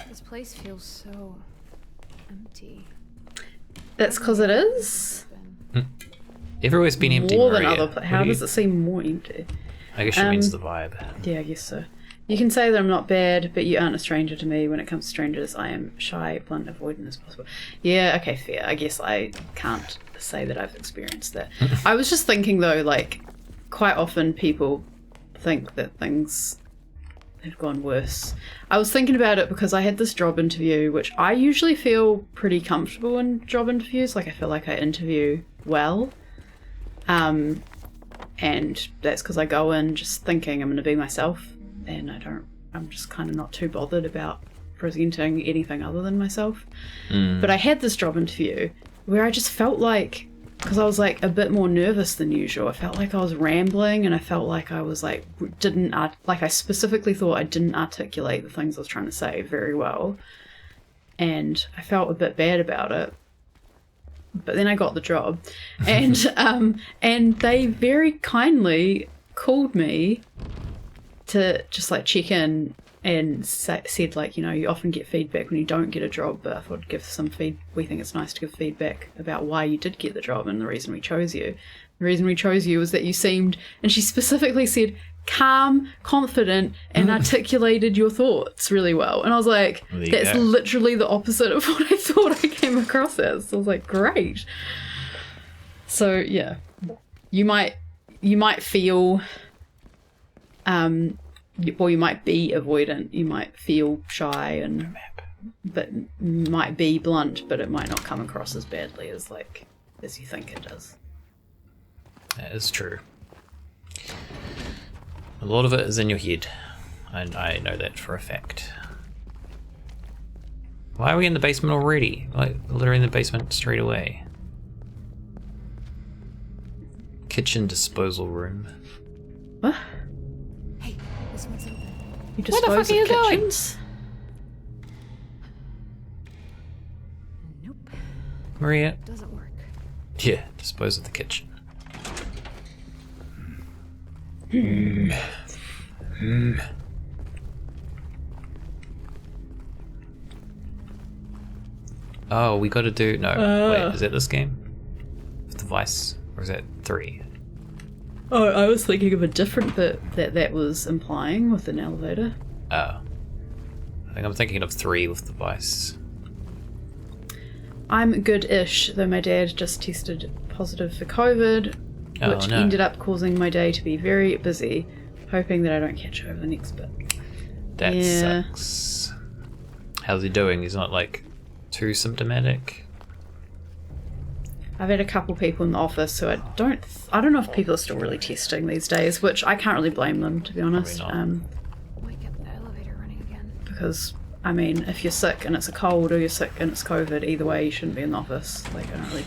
This place feels so empty. That's because it is. Everywhere's been empty, More than Maria. other places. How does it seem more empty? I guess she means the vibe. Yeah, I guess so. You can say that I'm not bad, but you aren't a stranger to me. When it comes to strangers, I am shy, blunt, avoidant as possible. Yeah, okay, fair. I guess I can't say that I've experienced that. I was just thinking, though, like, quite often people think that things have gone worse. I was thinking about it because I had this job interview, which I usually feel pretty comfortable in job interviews. Like, I feel like I interview well. And that's because I go in just thinking I'm going to be myself. And I'm just kind of not too bothered about presenting anything other than myself. But I had this job interview where I just felt like, because I was like a bit more nervous than usual, I felt like I was rambling, and I felt like I was like I specifically thought I didn't articulate the things I was trying to say very well, and I felt a bit bad about it. But then I got the job, and they very kindly called me to just like check in and said like, you know, you often get feedback when you don't get a job, but I thought I'd give some we think it's nice to give feedback about why you did get the job and the reason we chose you. The reason we chose you was that you seemed, and she specifically said, calm, confident, and articulated your thoughts really well. And I was like, that's literally the opposite of what I thought I came across as. So I was like, great. So yeah, you might feel, well, you might be avoidant, you might feel shy, and but might be blunt, but it might not come across as badly as you think it does. That is true. A lot of it is in your head, and I know that for a fact. Why are we in the basement already? Like, literally in the basement straight away. Kitchen disposal room. What? Hey, this one's open. You dispose Where the fuck are you of kitchens? Nope, Maria? doesn't work. Yeah, dispose of the kitchen. Oh, we gotta do... No, wait, is it this game? With the Vice? Or is that 3? Oh, I was thinking of a different bit that was implying with an elevator. Oh. I think I'm thinking of 3 with the Vice. I'm good-ish, though my dad just tested positive for COVID, which ended up causing my day to be very busy, hoping that I don't catch it over the next bit. That sucks. How's he doing? He's not, like, too symptomatic? I've had a couple people in the office who I don't know if people are still really testing these days, which I can't really blame them, to be honest. Wake up the elevator running again. Because, I mean, if you're sick and it's a cold, or you're sick and it's COVID, either way you shouldn't be in the office. Like, I don't really...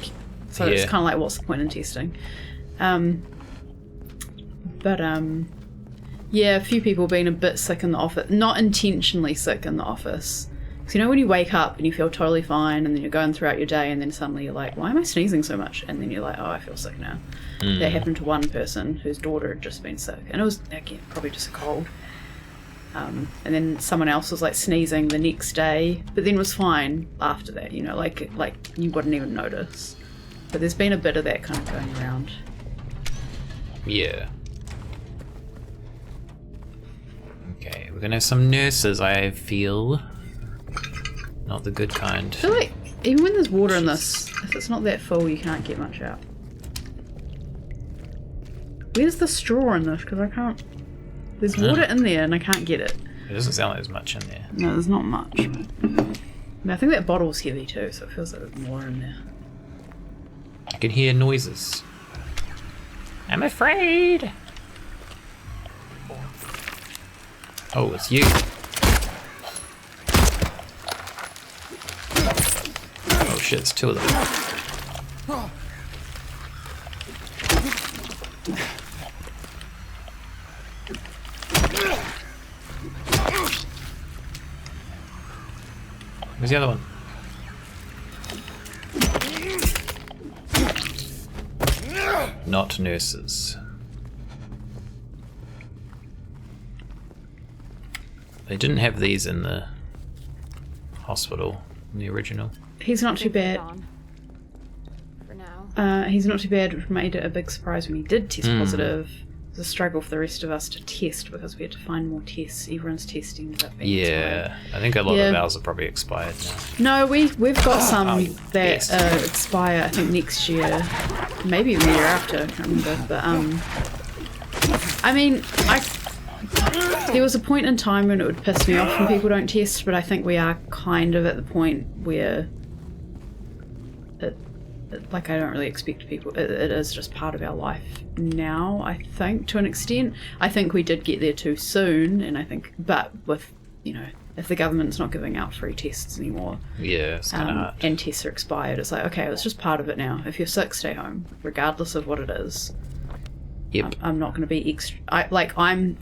So it's kind of like, what's the point in testing? Yeah, a few people being a bit sick in the office. Not intentionally sick in the office. Because, you know, when you wake up and you feel totally fine, and then you're going throughout your day, and then suddenly you're like, why am I sneezing so much? And then you're like, oh, I feel sick now. That happened to one person whose daughter had just been sick. And it was, again, probably just a cold. And then someone else was, like, sneezing the next day, but then was fine after that, you know, like you wouldn't even notice. But there's been a bit of that kind of going around. Yeah. Okay, we're gonna have some nurses, I feel. Not the good kind. I feel like even when there's water in this, if it's not that full, you can't get much out. Where's the straw in this? Because I can't... There's water in there and I can't get it. It doesn't sound like there's much in there. No, there's not much. And I think that bottle's heavy too, so it feels like there's more in there. I can hear noises. I'm afraid! Oh, it's you. Oh shit, it's 2 of them. Where's the other one? Not nurses. They didn't have these in the hospital, in the original. He's not too bad. For now. He's not too bad. It made it a big surprise when he did test positive. It was a struggle for the rest of us to test because we had to find more tests. Everyone's testing ended up being expired. I think a lot of ours are probably expired now. No, we've got some that expire, I think, next year. Maybe even the year after, I can't remember. But, I mean, there was a point in time when it would piss me off when people don't test, but I think we are kind of at the point where like, I don't really expect people, it is just part of our life now, I think, to an extent. I think we did get there too soon, and I think, but with, you know, if the government's not giving out free tests anymore, Yeah, it's kind of hard. and tests are expired, it's like, okay, it's just part of it now. If you're sick, stay home, regardless of what it is. Yep. I'm not going to be extra. I'm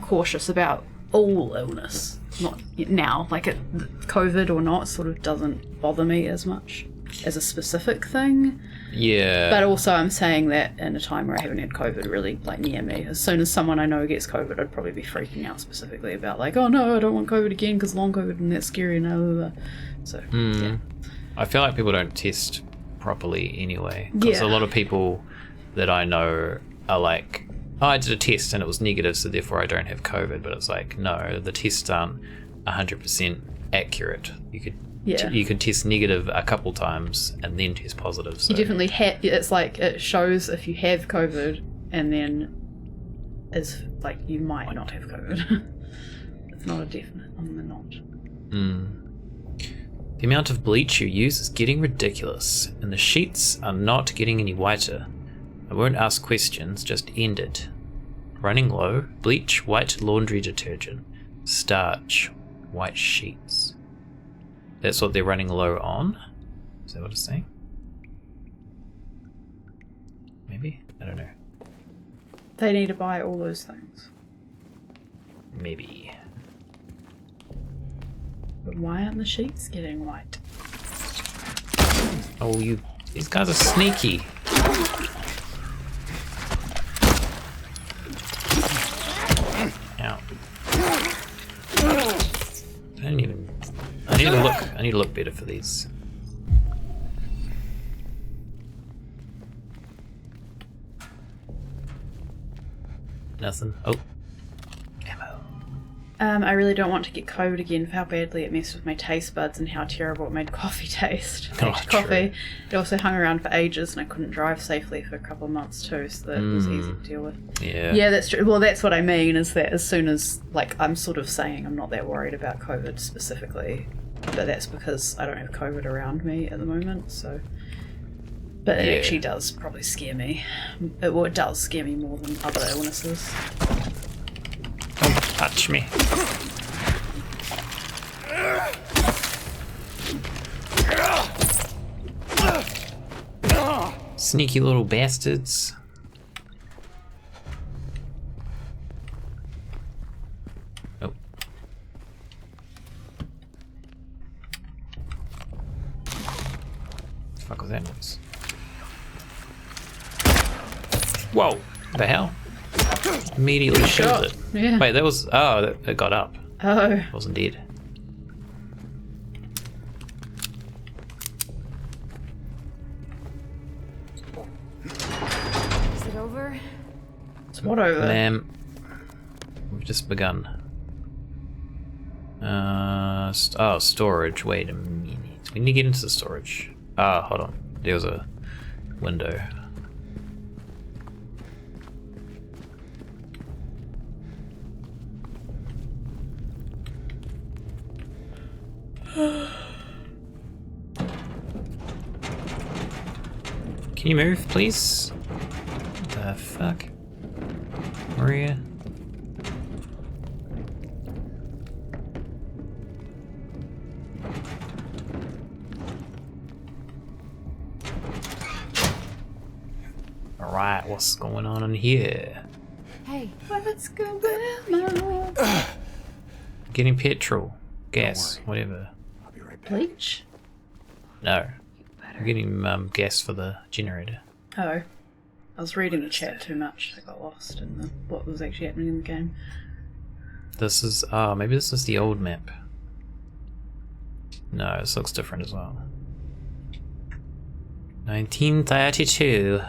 cautious about all illness. Not now, COVID or not, sort of doesn't bother me as much as a specific thing. Yeah. But also, I'm saying that in a time where I haven't had COVID really near me. As soon as someone I know gets COVID, I'd probably be freaking out specifically about oh no, I don't want COVID again because long COVID and that's scary and blah, blah, blah. So yeah. I feel like people don't test properly anyway. Because Yeah. a lot of people that I know are like, oh, I did a test and it was negative, so therefore I don't have COVID. But it's like, no, the tests aren't 100% accurate. You could test negative a couple times and then test positive. So. You definitely have. It's it shows if you have COVID, and then it's you might not have COVID. It's not a definite on the not. The amount of bleach you use is getting ridiculous, and the sheets are not getting any whiter. I won't ask questions, just end it. Running low, bleach, white laundry detergent, starch, white sheets. That's what they're running low on? Is that what it's saying? Maybe? I don't know. They need to buy all those things. Maybe. But why aren't the sheets getting white? Oh, these guys are sneaky. Ow. I need to look better for these. Nothing. Oh. Ammo. I really don't want to get COVID again for how badly it messed with my taste buds and how terrible it made coffee taste. Oh, Coffee. true. It also hung around for ages and I couldn't drive safely for a couple of months too, so that was easy to deal with. Yeah. Yeah, that's true. Well, that's what I mean, is that as soon as, I'm sort of saying I'm not that worried about COVID specifically, but that's because I don't have COVID around me at the moment, so... But it actually does probably scare me. It does scare me more than other illnesses. Don't touch me. Sneaky little bastards. Oh. The fuck was that noise? Whoa! What the hell? Immediately shot it. Yeah. Wait, that was... Oh, it got up. Oh. It wasn't dead. Is it over? It's what over? Ma'am, we've just begun. Storage. Wait a minute. We need to get into the storage. Hold on. There was a window. Can you move, please? The fuck? Maria? Alright, what's going on in here? Hey, What's going on? Getting petrol, gas, whatever. I'll be right back. Bleach? No. I'm getting gas for the generator. Oh. I was reading the chat too much. I got lost in what was actually happening in the game. This is... maybe this is the old map. No, this looks different as well. 1932.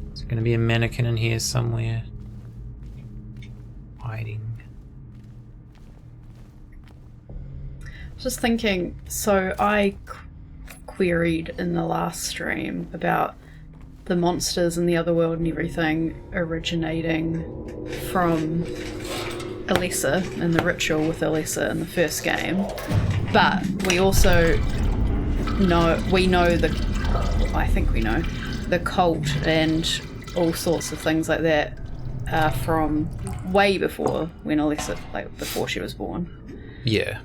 There's gonna be a mannequin in here somewhere. Hiding. Just thinking, so I queried in the last stream about the monsters in the other world and everything originating from Alessa and the ritual with Alessa in the first game. But we also know, I think we know, the cult and all sorts of things like that from way before when Alessa, like before she was born. Yeah.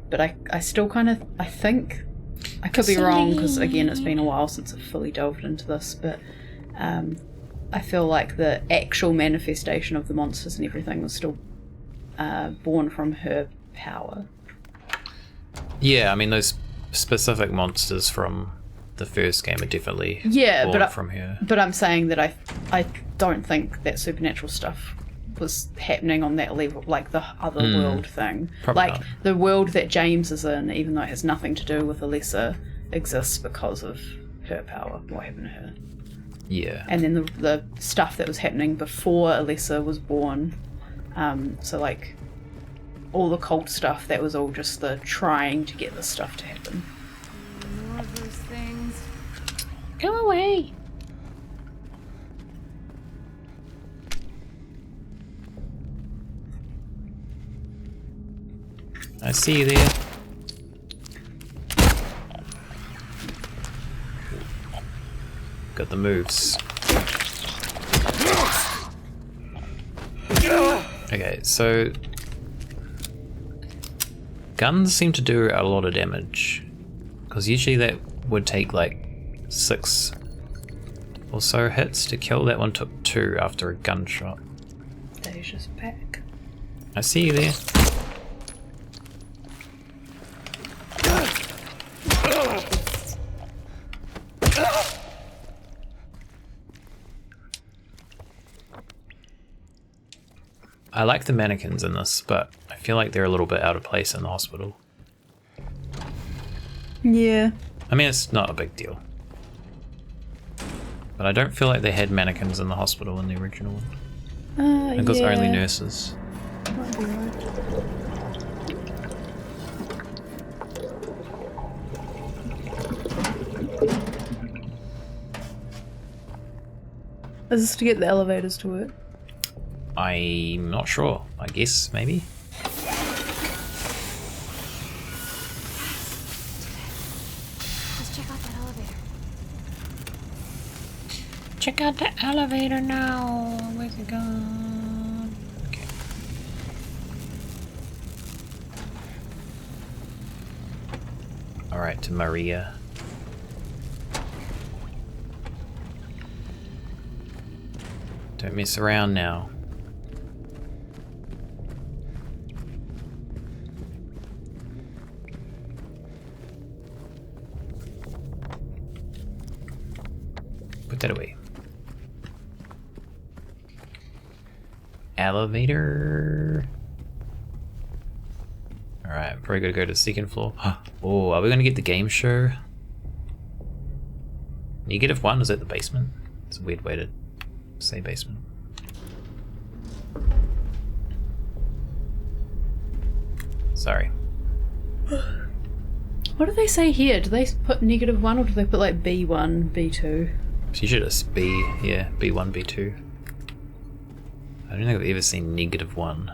But I still kind of, I think, I could be wrong because again it's been a while since I've fully delved into this, but I feel like the actual manifestation of the monsters and everything was still born from her power. Yeah, I mean those specific monsters from the first game are definitely born from her. But I'm saying that I don't think that supernatural stuff was happening on that level, like the other world thing. Probably like not. the world that James is in, even though it has nothing to do with Alessa, exists because of her power, what happened to her. Yeah. And then the stuff that was happening before Alessa was born, so like all the cult stuff, that was all just the trying to get this stuff to happen. More of those things. Go away! I see you there. Got the moves. Okay, so guns seem to do a lot of damage, because usually that would take like 6 or so hits to kill. That one took 2 after a gunshot. Asia's back. I see you there. I like the mannequins in this, but I feel like they're a little bit out of place in the hospital. Yeah. I mean, it's not a big deal. But I don't feel like they had mannequins in the hospital in the original one. I think it was only nurses. Might be right. Is this to get the elevators to work? I'm not sure. I guess, maybe? Just check out that elevator. Check out the elevator now. Where's it gone? Okay. Alright, to Maria. Don't mess around now. Put that away. Elevator. Alright, probably gonna go to the second floor. Oh, are we gonna get the game show? Negative 1, is that the basement? It's a weird way to say basement. Sorry. What do they say here? Do they put -1 or do they put like B1, B2? So you should just B, yeah, B1, B2. I don't think I've ever seen -1.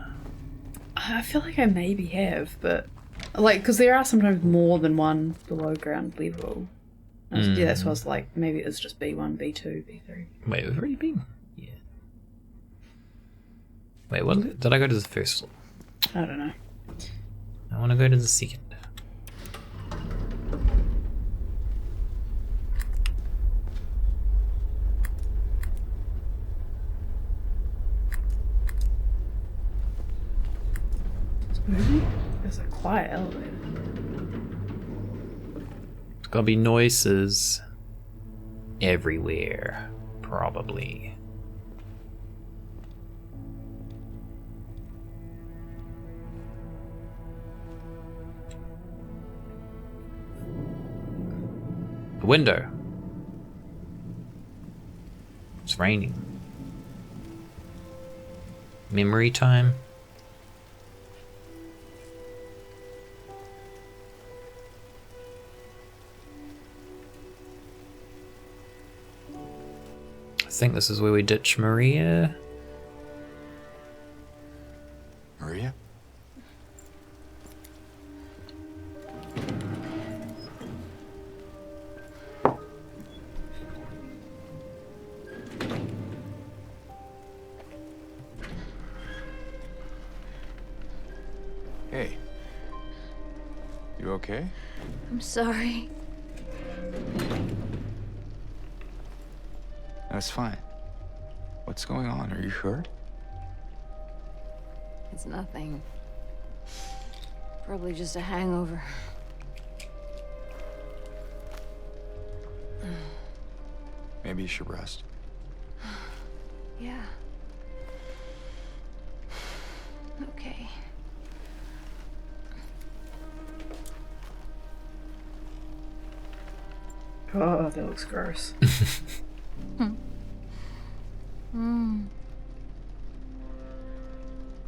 I feel like I maybe have, but like, because there are sometimes more than one below ground level. Yeah, that's why I was like, maybe it's just B1, B2, B3. Wait, we've already been? Yeah. Wait, what? Did I go to the first floor? I don't know. I want to go to the second. It's a quiet elevator. It's gotta be noises everywhere, probably. A window. It's raining. Memory time. I think this is where we ditch Maria. Maria? okay? I'm sorry. That's fine. What's going on? Are you hurt? It's nothing. Probably just a hangover. Maybe you should rest. Yeah. Okay. Oh, that looks gross.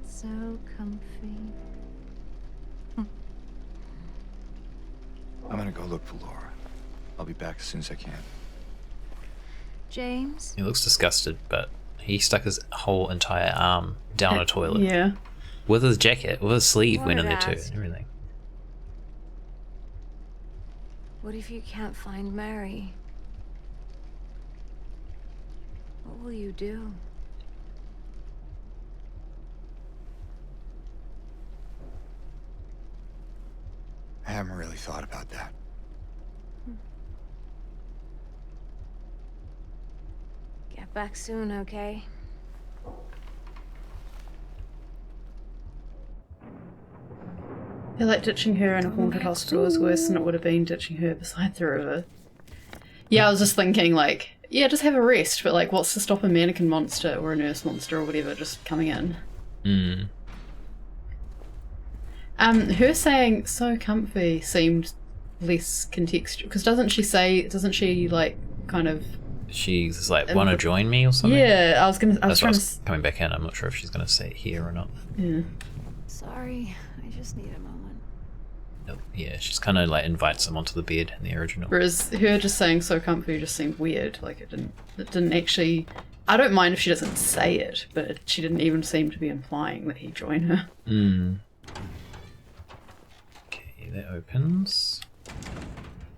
So comfy. I'm gonna go look for Laura. I'll be back as soon as I can. James? He looks disgusted, but he stuck his whole entire arm down a toilet. Yeah. With his jacket, with his sleeve went in there too, Wanted to and everything. What if you can't find Mary? What will you do? I haven't really thought about that. Get back soon, okay? I feel like ditching her in a haunted hospital is worse than it would have been ditching her beside the river. Yeah, I was just thinking, like, yeah, just have a rest, but, like, what's to stop a mannequin monster or a nurse monster or whatever just coming in? Her saying so comfy seemed less contextual, because doesn't she, like, kind of... She's like, want to join me or something? Yeah, I was That's trying why I to... was coming back in. I'm not sure if she's going to stay here or not. Yeah. Sorry, I just need a moment. Nope. Yeah, she's kind of like invites him onto the bed in the original. Whereas her just saying so comfy just seemed weird. Like, it didn't actually... I don't mind if she doesn't say it, but she didn't even seem to be implying that he'd join her. Okay, that opens.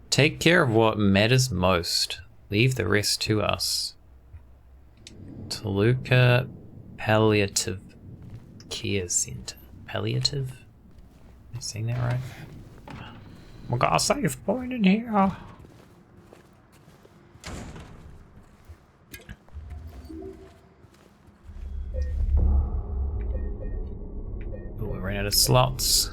Take care of what matters most. Leave the rest to us. Toluca Palliative Care Center. Palliative? Am I saying that right? We got a safe point in here. But we ran out of slots.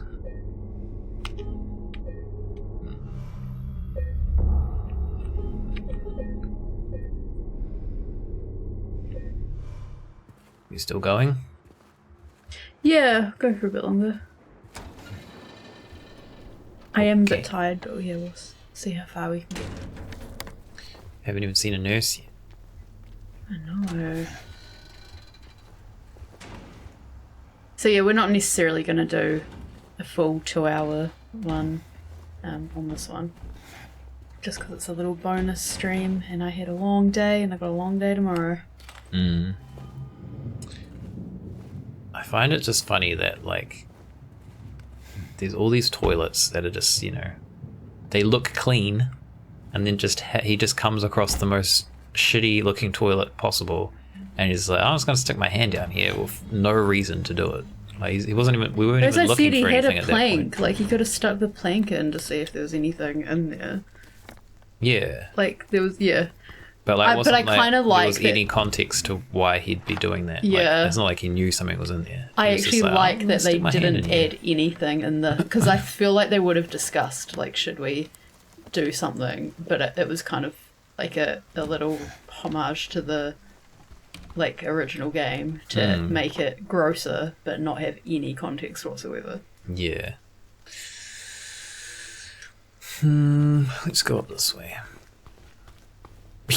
You still going? Yeah, go for a bit longer. I am a Okay. bit tired, but yeah, we'll see how far we can get. Haven't even seen a nurse yet. I know. So yeah, we're not necessarily going to do a full 2-hour one on this one. Just because it's a little bonus stream and I had a long day and I got a long day tomorrow. I find it just funny that, like, there's all these toilets that are just, you know, they look clean, and then just he just comes across the most shitty looking toilet possible, and he's like, I'm just gonna stick my hand down here with no reason to do it. Like, he wasn't even, we weren't As even I looking said, he for had anything a at that point. plank. Like, he could have stuck the plank in to see if there was anything in there. Yeah, Like, there was, yeah. but like, but wasn't I kinda there like was that- any context to why he'd be doing that. Yeah. Like, it's not like he knew something was in there. I He was just actually "Oh, like I'm that gonna they stick my hand didn't in here." add anything in the... Because I feel like they would have discussed, like, should we do something? But it was kind of like a little homage to the, like, original game to make it grosser but not have any context whatsoever. Yeah. Let's go up this way.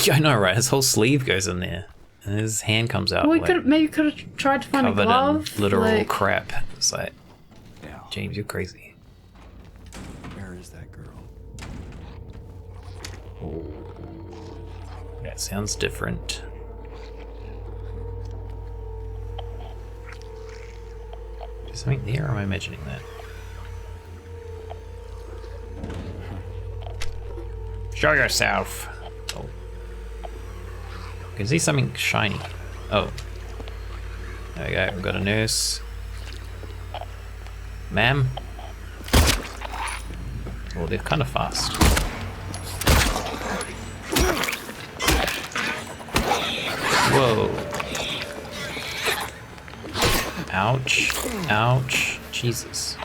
Yeah, I know, right? His whole sleeve goes in there, and his hand comes out. Well, we like, maybe could have tried to find a covered glove. in literal like, crap. It's like, Now, James, you're crazy. where is that girl? That sounds different. Is something there, or am I imagining that? Show yourself. Oh, I can see something shiny. Oh, there we go. We've got a nurse. Ma'am. Oh, they're kind of fast. Whoa. Ouch. Ouch. Jesus.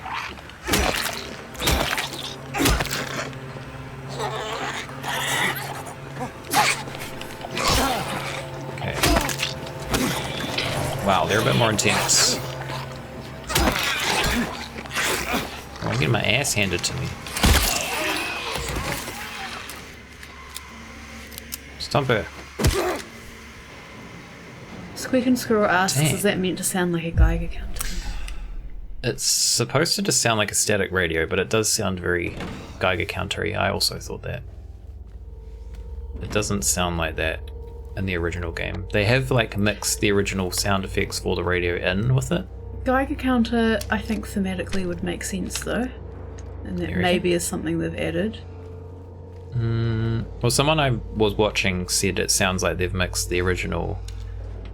Okay. Wow, they're a bit more intense. I'm getting my ass handed to me. Stomp her. Squeak and Squirrel asks, Dang. is that meant to sound like a Geiger counter? It's supposed to just sound like a static radio, but it does sound very Geiger countery. I also thought that. It doesn't sound like that in the original game. They have like mixed the original sound effects for the radio in with it. Geiger counter, I think thematically would make sense though. And that maybe is something they've added. Well, someone I was watching said it sounds like they've mixed the original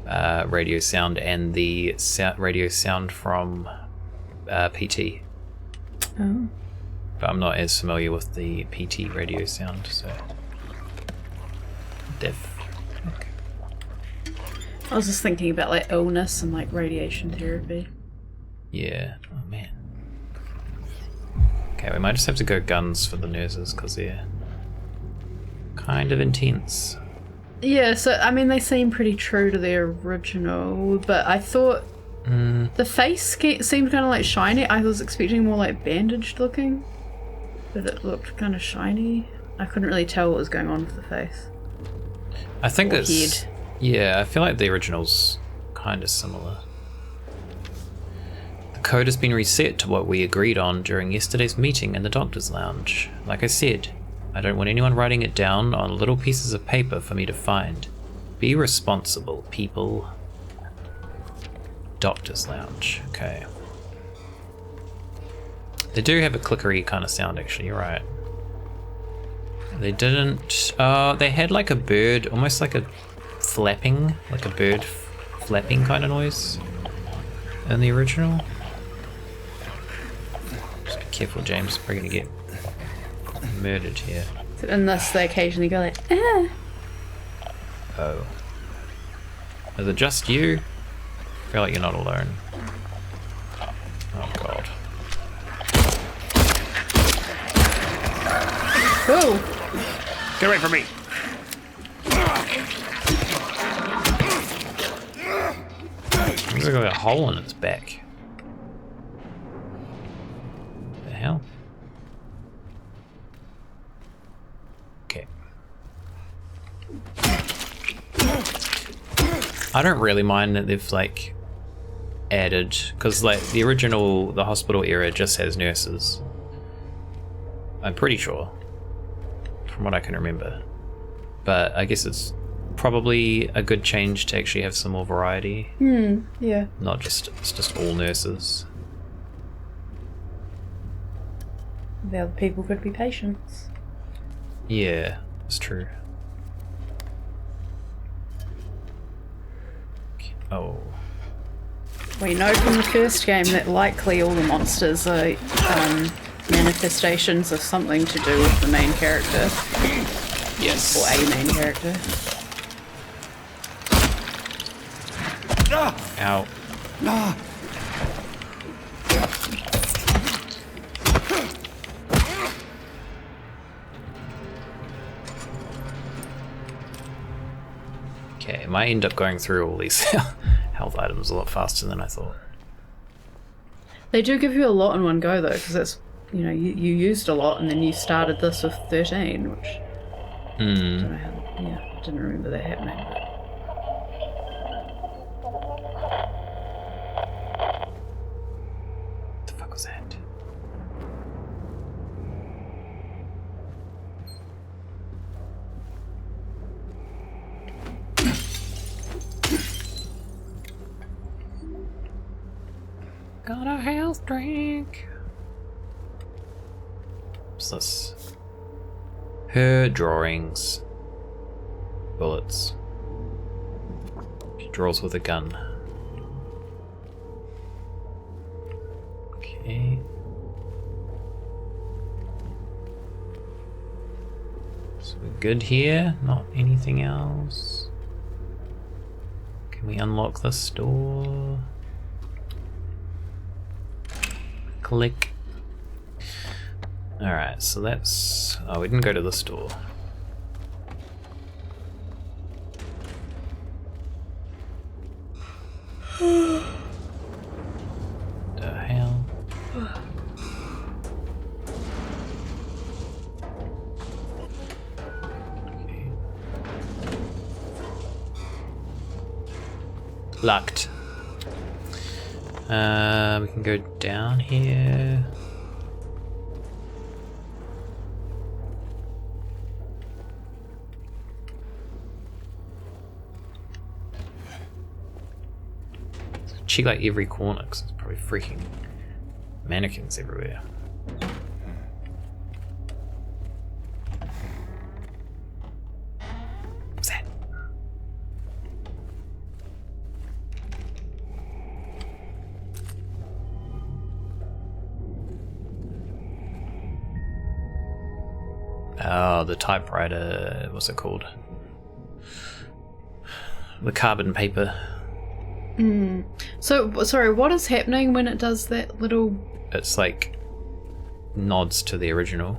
radio sound and the radio sound from PT. Oh. But I'm not as familiar with the PT radio sound, so... I was just thinking about like illness and like radiation therapy. Yeah. Oh, man. Okay, we might just have to go guns for the nurses, because they're kind of intense. Yeah, so I mean they seem pretty true to their original, but I thought the face seemed kind of like shiny. I was expecting more like bandaged looking, but it looked kind of shiny. I couldn't really tell what was going on with the face. I think Or it's... head. Yeah, I feel like the original's kind of similar. The code has been reset to what we agreed on during yesterday's meeting in the doctor's lounge. Like I said, I don't want anyone writing it down on little pieces of paper for me to find. Be responsible, people. Doctor's lounge. Okay. They do have a clickery kind of sound, actually. You're right. They didn't... they had like a bird, almost like a flapping, like a bird flapping kind of noise in the original. Just be careful, James. We're gonna get murdered here. In this, they occasionally go like, ah. Oh. Is it just you? I feel like you're not alone. Oh god. Oh, Get away from me! Looks like a hole in its back. The hell? Okay. I don't really mind that they've like added, because like the original, the hospital era just has nurses. I'm pretty sure, from what I can remember. But I guess it's probably a good change to actually have some more variety. yeah. Not just, it's just all nurses. The other people could be patients. Yeah, it's true. Oh. We know from the first game that likely all the monsters are manifestations of something to do with the main character. Yes. Or a main character. Ow. Okay, I might end up going through all these health items a lot faster than I thought. They do give you a lot in one go though, because it's, you know, you used a lot and then you started this with 13, which... I don't know how, yeah, I didn't remember that happening, but... What the fuck was that? Got a health drink. What's this? Her drawings. Bullets. She draws with a gun. Okay. So we're good here, not anything else. Can we unlock this door? Click. Alright, so that's... Oh, we didn't go to this door. The hell? Okay. Locked. We can go down here. Check like every corner because there's probably freaking mannequins everywhere. What's that? Oh, the typewriter. What's it called? The carbon paper. So, sorry, what is happening when it does that little... It's like nods to the original.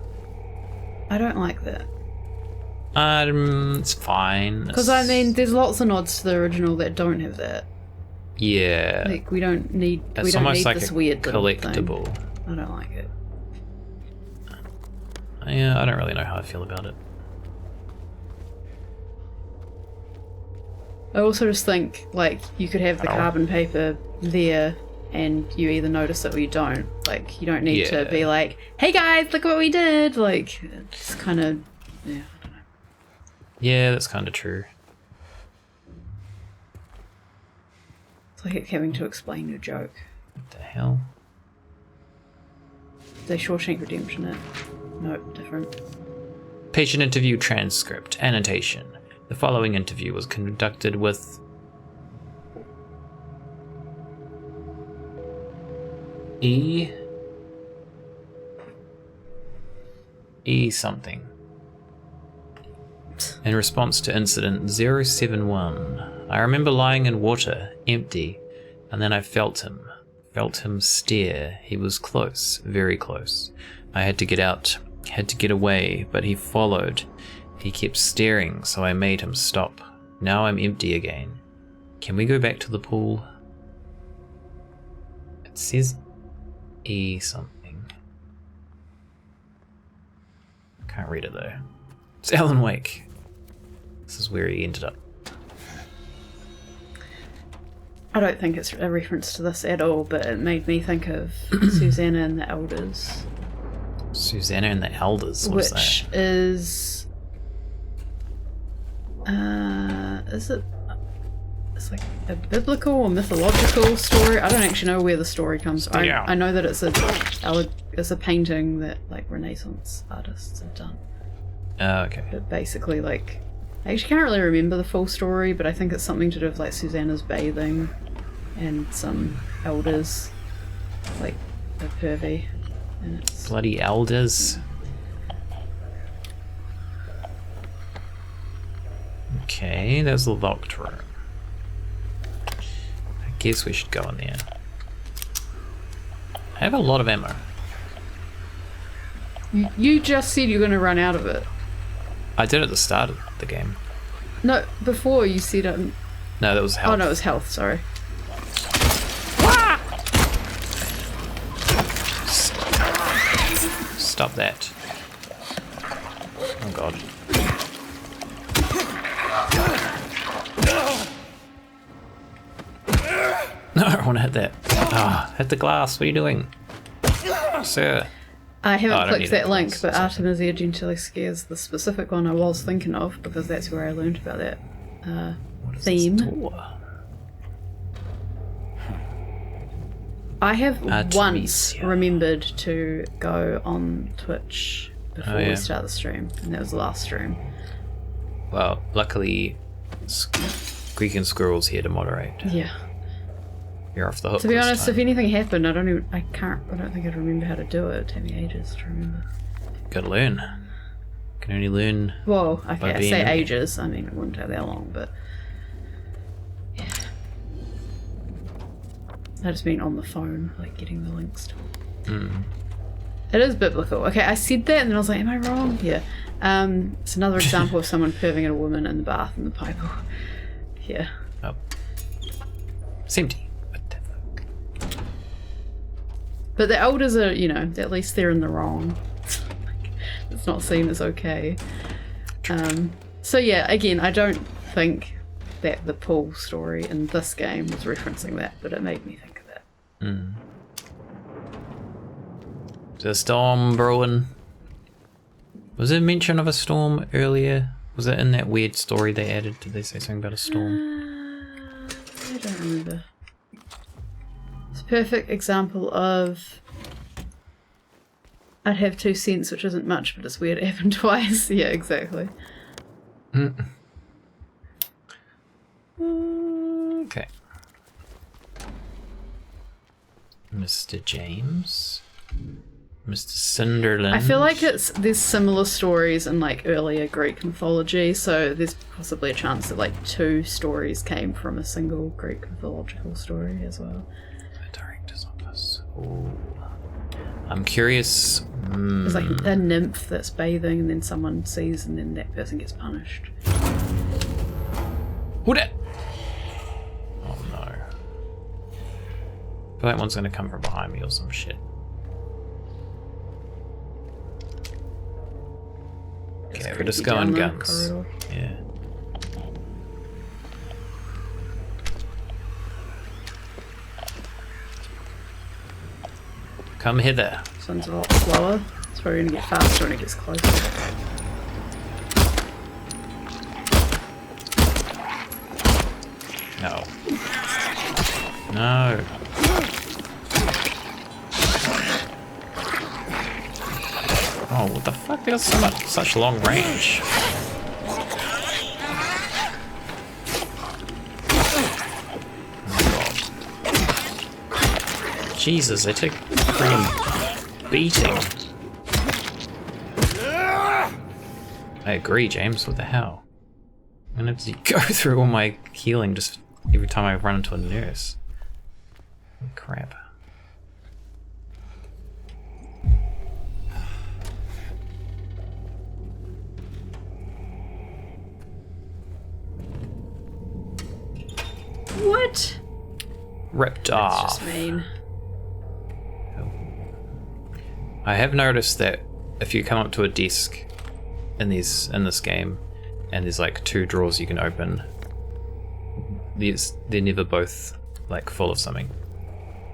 I don't like that. It's fine. Because, I mean, there's lots of nods to the original that don't have that. Yeah. Like, we don't need, It's we don't almost need like this a weird little collectible. thing. I don't like it. Yeah, I don't really know how I feel about it. I also just think, like, you could have the carbon paper there and you either notice it or you don't. Like, you don't need to be like, hey guys, look what we did! Like, it's kind of, yeah, I don't know. Yeah, that's kind of true. It's like having to explain your joke. What the hell? They Shawshank Redemption it. Nope, different. Patient interview transcript. Annotation. The following interview was conducted with E something. In response to incident 071, I remember lying in water, empty, and then I felt him stare. He was close, very close. I had to get out, had to get away, but he followed. He kept staring, so I made him stop. Now I'm empty again. Can we go back to the pool? It says E something. Can't read it though. It's Alan Wake. This is where he ended up. I don't think it's a reference to this at all, but it made me think of Susanna and the Elders. Susanna and the Elders, what's which that? Is it? It's like a biblical or mythological story. I don't actually know where the story comes from. I know that it's a painting that like Renaissance artists have done. Oh, okay. But basically, like, I actually can't really remember the full story, but I think it's something to do with like Susanna's bathing and some elders, like a pervy, and it's Bloody elders. Okay, there's the locked room. I guess we should go in there. I have a lot of ammo. You just said you're going to run out of it. I did at the start of the game. No, before you said No, that was health. Oh no, it was health, sorry. Stop that. Oh god. No, I want to hit that. Ah, hit the glass. What are you doing? Sir. I haven't I don't clicked need that it. link, but Artemisia Gentilisca is the specific one I was thinking of, because that's where I learned about that What is theme. this door? I have once Artemisia. remembered to go on Twitch before Oh, yeah. we start the stream, and that was the last stream. Well, luckily, Greek and Squirrel's here to moderate. Yeah. You're off the hook. To be this honest, time. if anything happened, I don't think I'd remember how to do it. It'd take me ages to remember. Gotta learn. Can only learn. Well, By okay, I being say in it. ages. I mean, it wouldn't take that long, but yeah. I just mean on the phone, like getting the links to it. It is biblical. Okay, I said that and then I was like, am I wrong? Yeah. It's another example of someone perving at a woman in the bath in the Bible. Yeah. Oh. It's empty. What the fuck? But the elders are, you know, at least they're in the wrong. It's not seen as okay. So yeah, again, I don't think that the pool story in this game was referencing that, but it made me think of that. There's a storm brewing. Was there mention of a storm earlier? Was it in that weird story they added? Did they say something about a storm? I don't remember. It's a perfect example of I'd have 2 cents, which isn't much, but it's weird it happened twice. Yeah, exactly. Okay. Mr. James. Mr. Cinderland. I feel like there's similar stories in like earlier Greek mythology, so there's possibly a chance that like 2 stories came from a single Greek mythological story as well. The director's office. Ooh. I'm curious. There's like a nymph that's bathing and then someone sees and then that person gets punished. Who that? Oh no. I feel like one's gonna come from behind me or some shit. Okay, we're just going guns. Yeah. Come hither. This one's a lot slower. It's probably gonna get faster when it gets closer. No. No. Oh, what the fuck? They got such long range. Jesus, they take freaking beating. I agree, James. What the hell? I'm gonna have to go through all my healing just every time I run into a nurse. Crap. What? Ripped That's off. just mean. I have noticed that if you come up to a desk in this game and there's like 2 drawers you can open, they're never both like full of something.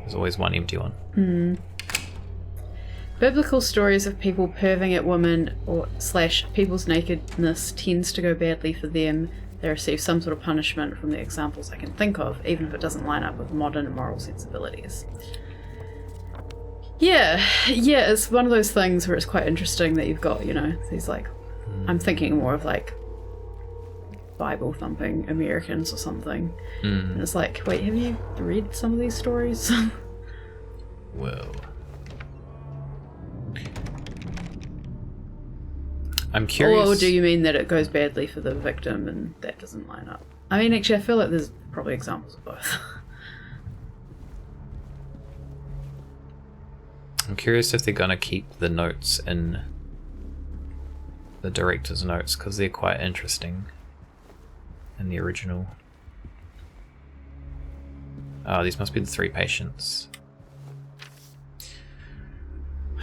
There's always one empty one. Biblical stories of people perving at women or / people's nakedness tends to go badly for them. They receive some sort of punishment from the examples I can think of, even if it doesn't line up with modern moral sensibilities. Yeah, it's one of those things where it's quite interesting that you've got, you know, these like, I'm thinking more of like Bible thumping Americans or something. And it's like, wait, have you read some of these stories? Whoa. I'm curious. Or do you mean that it goes badly for the victim and that doesn't line up? I mean, actually, I feel like there's probably examples of both. I'm curious if they're gonna keep the notes in the director's notes, because they're quite interesting in the original. Oh, these must be the 3 patients.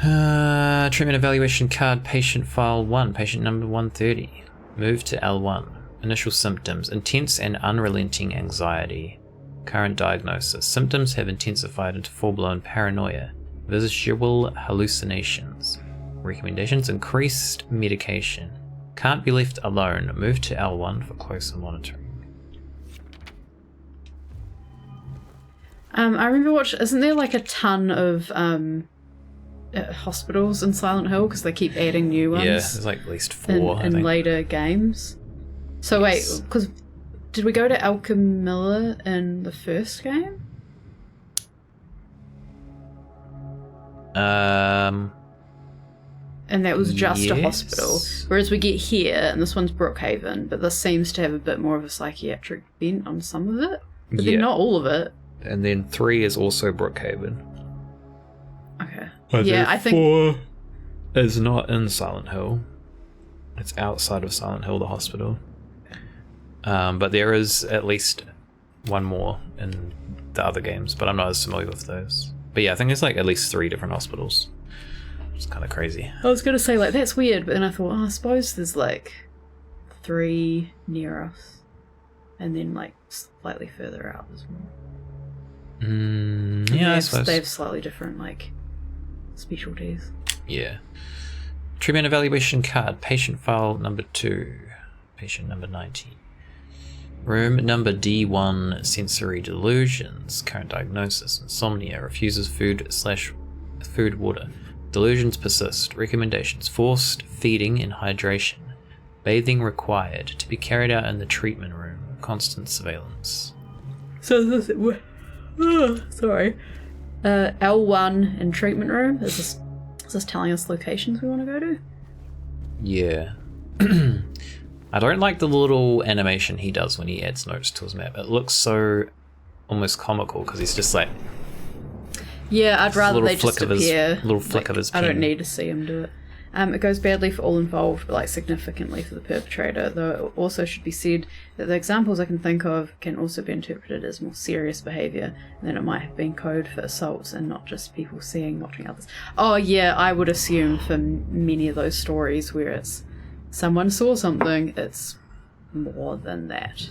Treatment evaluation card, patient file 1, patient number 130. Move to L1. Initial symptoms, intense and unrelenting anxiety. Current diagnosis, symptoms have intensified into full-blown paranoia. Visual hallucinations. Recommendations, increased medication. Can't be left alone. Move to L1 for closer monitoring. I remember isn't there like a ton of hospitals in Silent Hill because they keep adding new ones? Yeah, there's like at least 4 I in think. later games. So Yes. wait, because did we go to Alchemilla in the first game? And that was just a Yes. hospital. Whereas we get here, and this one's Brookhaven, but this seems to have a bit more of a psychiatric bent on some of it. But Yeah. then not all of it. And then 3 is also Brookhaven. Okay. And Yeah, then I think 4 is not in Silent Hill. It's outside of Silent Hill, the hospital. But there is at least one more in the other games, but I'm not as familiar with those. But yeah, I think there's like at least 3 different hospitals. It's kind of crazy. I was going to say, like, that's weird, but then I thought, I suppose there's, like, 3 near us. And then, like, slightly further out as well. Yeah, I suppose. They have slightly different, like, specialties. Yeah. Treatment evaluation card. Patient file number 2. Patient number 90. Room number D1. Sensory delusions. Current diagnosis. Insomnia. Refuses food water. Delusions persist. Recommendations. Forced feeding and hydration. Bathing required. To be carried out in the treatment room. Constant surveillance. So this sorry. L1 in treatment room. Is this telling us locations we want to go to? Yeah. I don't like the little animation he does when he adds notes to his map. It looks so almost comical because he's just like Yeah, I'd rather little they just flick of his- appear. little flick of his I don't pen. need to see him do it. It goes badly for all involved, but like significantly for the perpetrator, though it also should be said that the examples I can think of can also be interpreted as more serious behaviour, and that it might have been code for assaults and not just people watching others. Oh yeah, I would assume for many of those stories where it's someone saw something, it's more than that.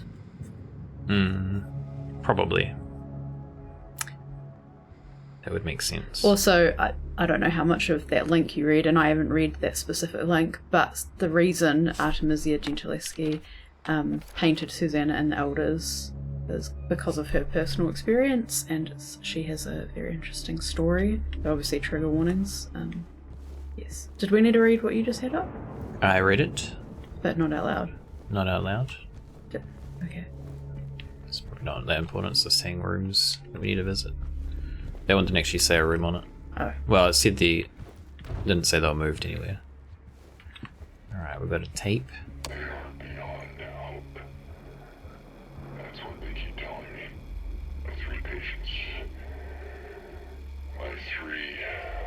Probably. That would make sense. Also, I don't know how much of that link you read, and I haven't read that specific link, but the reason Artemisia Gentileschi painted Susanna in the Elders is because of her personal experience, and she has a very interesting story. Obviously, trigger warnings. Yes. Did we need to read what you just had up? I read it. But not out loud. Not out loud. Yep. Okay. It's probably not that important. It's just saying rooms that we need to visit. That one didn't actually say a room on it. Oh. Well, it said didn't say they were moved anywhere. Alright, we've got a tape. They are beyond hope. That's what they keep telling me. My 3 patients. My 3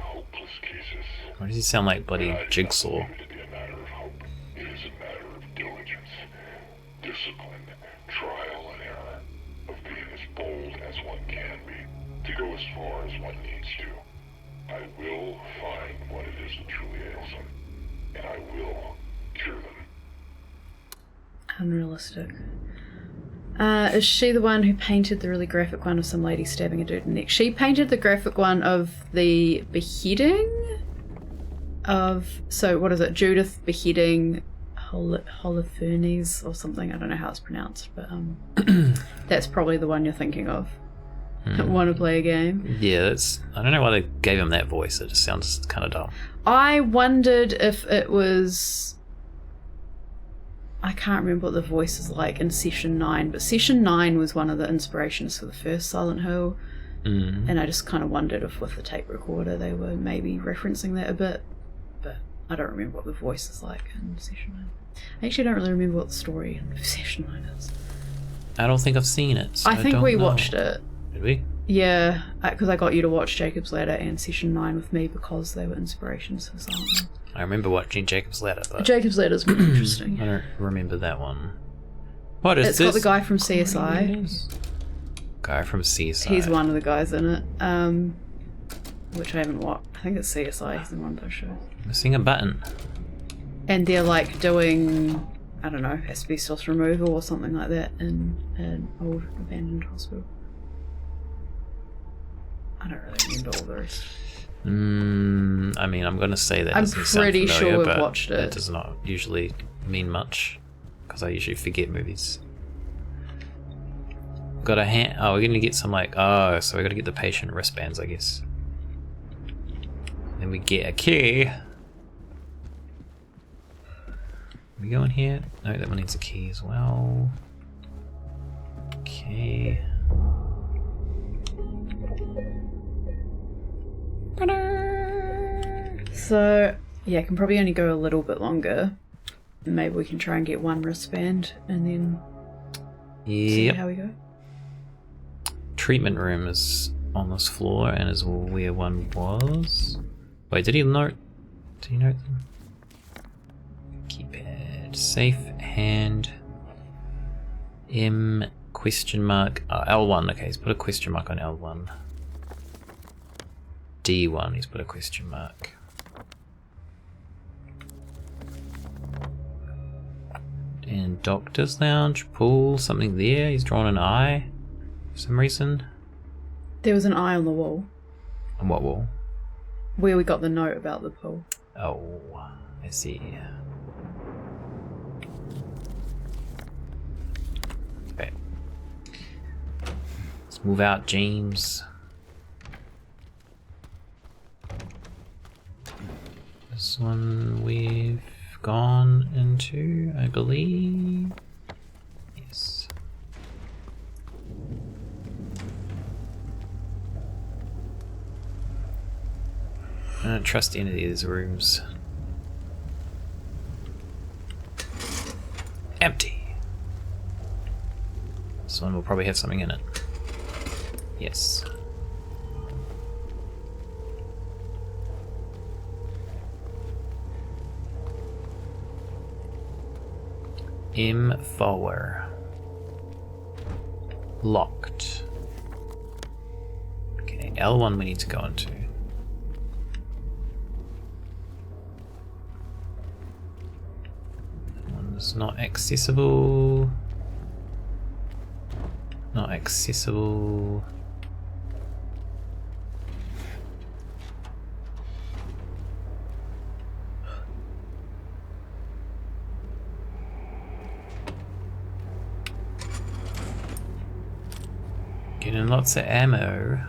hopeless cases. Why does he sound like bloody I do not Jigsaw? believe it to be a matter of hope. It is a matter of diligence, discipline, trial and error, of being as bold as one can be, to go as far as one needs to. I will find what it is that truly ails them, and I will cure them. Unrealistic. Is she the one who painted the really graphic one of some lady stabbing a dude in the neck? She painted the graphic one of the beheading of, so what is it, Judith beheading Holofernes or something. I don't know how it's pronounced, but that's probably the one you're thinking of. Want to play a game? Yeah, I don't know why they gave him that voice. It just sounds kind of dumb. I wondered if it was, I can't remember what the voice is like in Session 9, but Session 9 was one of the inspirations for the first Silent Hill, and I just kind of wondered if with the tape recorder they were maybe referencing that a bit, but I don't remember what the voice is like in Session 9. I actually don't really remember what the story in Session 9 is. I don't think I've seen it. So I think don't we know. watched it. Did we? Yeah, because I got you to watch Jacob's Ladder and Session 9 with me because they were inspirations for Silent Hill. I remember watching Jacob's Ladder, but Jacob's Ladder's really interesting. I don't remember that one. What is It's this? got the guy from CSI. Guy from CSI. He's one of the guys in it, which I haven't watched. I think it's CSI. He's in one of those shows. Missing a button. And they're like doing, I don't know, asbestos removal or something like that in an old abandoned hospital. I don't really remember all the rest. I mean, I'm gonna say that. I'm doesn't sound pretty familiar, sure we've but watched it. That does not usually mean much because I usually forget movies. Got a hand. Oh, we're gonna get some like. Oh, so we gotta get the patient wristbands, I guess. Then we get a key. We go in here. No, that one needs a key as well. Okay. So Yeah, I can probably only go a little bit longer. Maybe we can try and get one wristband and then see Yep. how we go. Treatment room is on this floor and is where one was. Wait, did he note? Did he note them? Keypad. Safe hand. M question mark. L1. Okay, he's put a question mark on L1. D1. He's put a question mark. And doctor's lounge, pool, something there. He's drawn an eye for some reason. There was an eye on the wall On what wall? where we got the note about the pool. Oh, I see. Okay. Let's move out, James. This one we've gone into, I believe. Yes. I don't trust any of these rooms. Empty. This one will probably have something in it. Yes. M4. Locked. Okay, L1 we need to go into. That one's not accessible. Not accessible. Getting lots of ammo.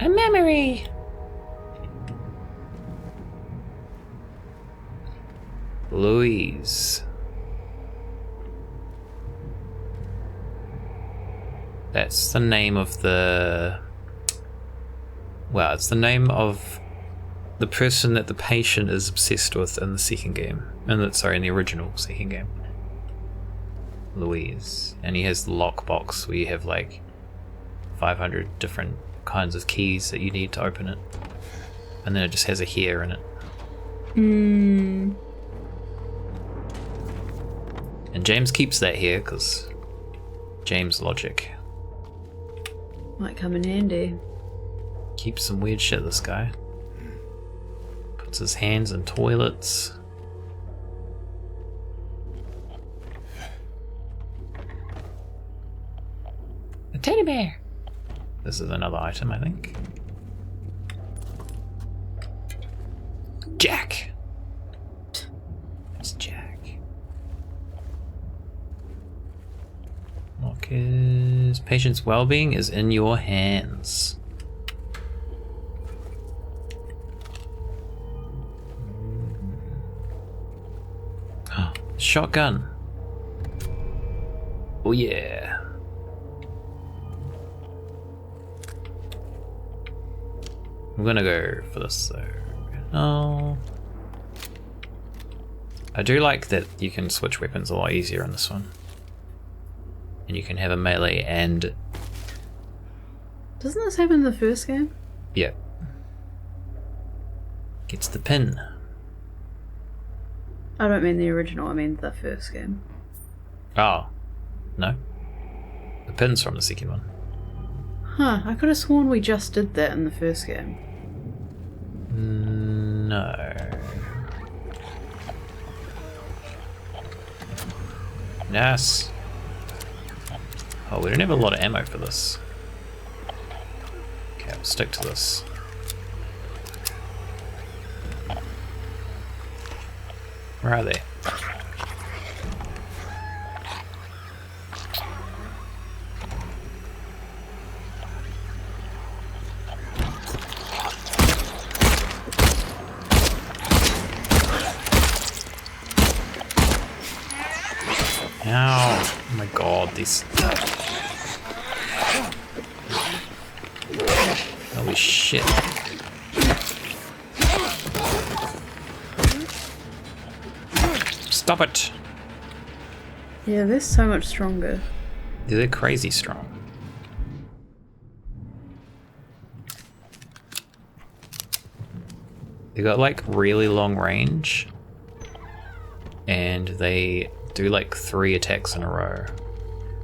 A memory! Louise. That's the name of the... Well, it's the name of the person that the patient is obsessed with in the second game. In the original second game. Louise. And he has the lockbox where you have like 500 different kinds of keys that you need to open it. And then it just has a hair in it. And James keeps that hair because James logic. Might come in handy. Keeps some weird shit, this guy. Puts his hands in toilets. A teddy bear! This is another item, I think. Jack! It's Jack. Lockers. Patient's well-being is in your hands. Shotgun. Oh yeah. I'm gonna go for this though. No. I do like that you can switch weapons a lot easier on this one. And you can have a melee and... Doesn't this happen in the first game? Yeah. Gets the pin. I don't mean the original, I mean the first game. Oh. No. The pin's from the second one. Huh, I could have sworn we just did that in the first game. No. Yes. Oh, we don't have a lot of ammo for this. Okay, I'll stick to this. Where are they? Ow! Oh my god, these... Holy shit. Stop it! Yeah, they're so much stronger. Yeah, they're crazy strong. They got like really long range, and they do like 3 attacks in a row,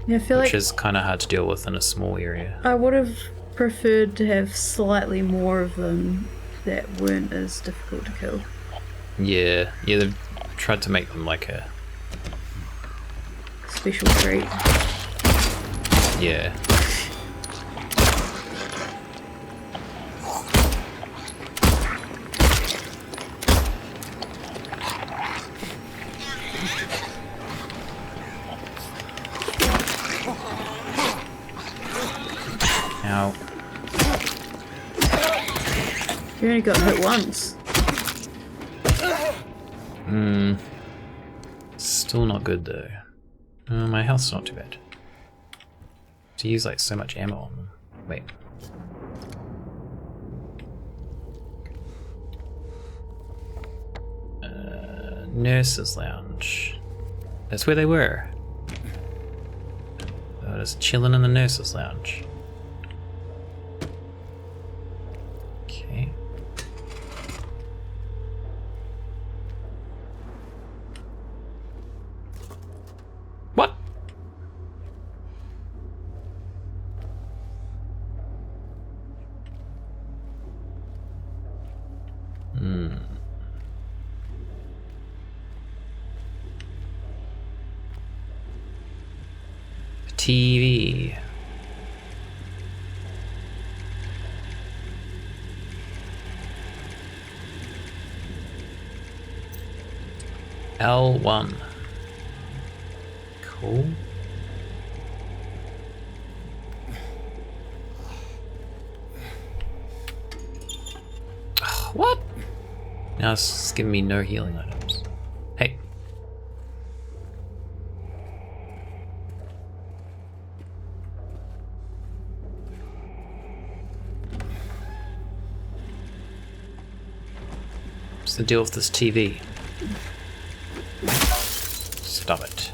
Yeah, I feel which like is kind of hard to deal with in a small area. I would have preferred to have slightly more of them that weren't as difficult to kill. Yeah, they've tried to make them like a Special treat. yeah. Ow. You only got hit once. Still not good though. My health's not too bad. To use like so much ammo on them. Wait. Nurse's lounge. That's where they were. Oh, just chilling in the nurse's lounge. Okay. What? TV. L1. Cool. Ugh, what? Now it's giving me no healing items. Hey. What's the deal with this TV? Stop it.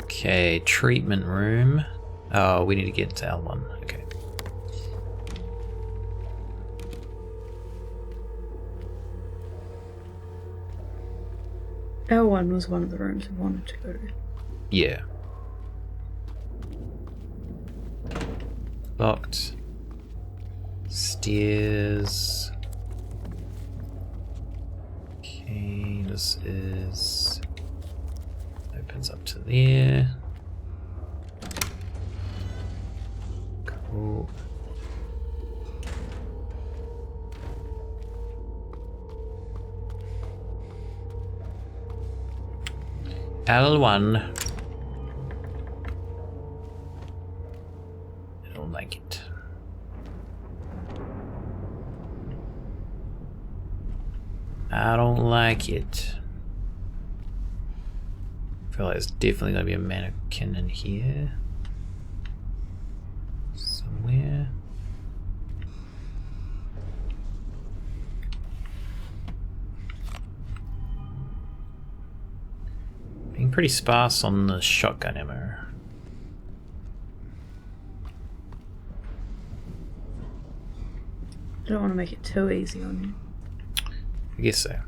Okay, treatment room. Oh, we need to get to L1. Okay. L1 was one of the rooms we wanted to go to. Yeah. Locked. Stairs. Okay, this is... opens up to there. Cool. L1. I don't like it. I don't like it. I feel like there's definitely gonna be a mannequin in here. Somewhere. Being pretty sparse on the shotgun ammo. I don't want to make it too easy on you. I guess so.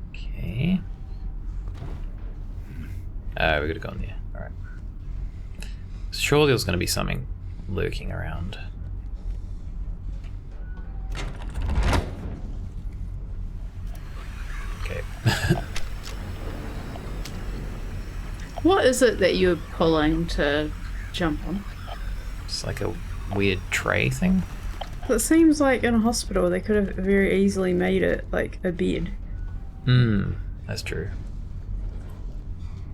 Okay. We could have gone there. Alright. Surely there's going to be something lurking around. Okay. What is it that you're pulling to jump on? It's like a weird tray thing. It seems like in a hospital they could have very easily made it like a bed. That's true.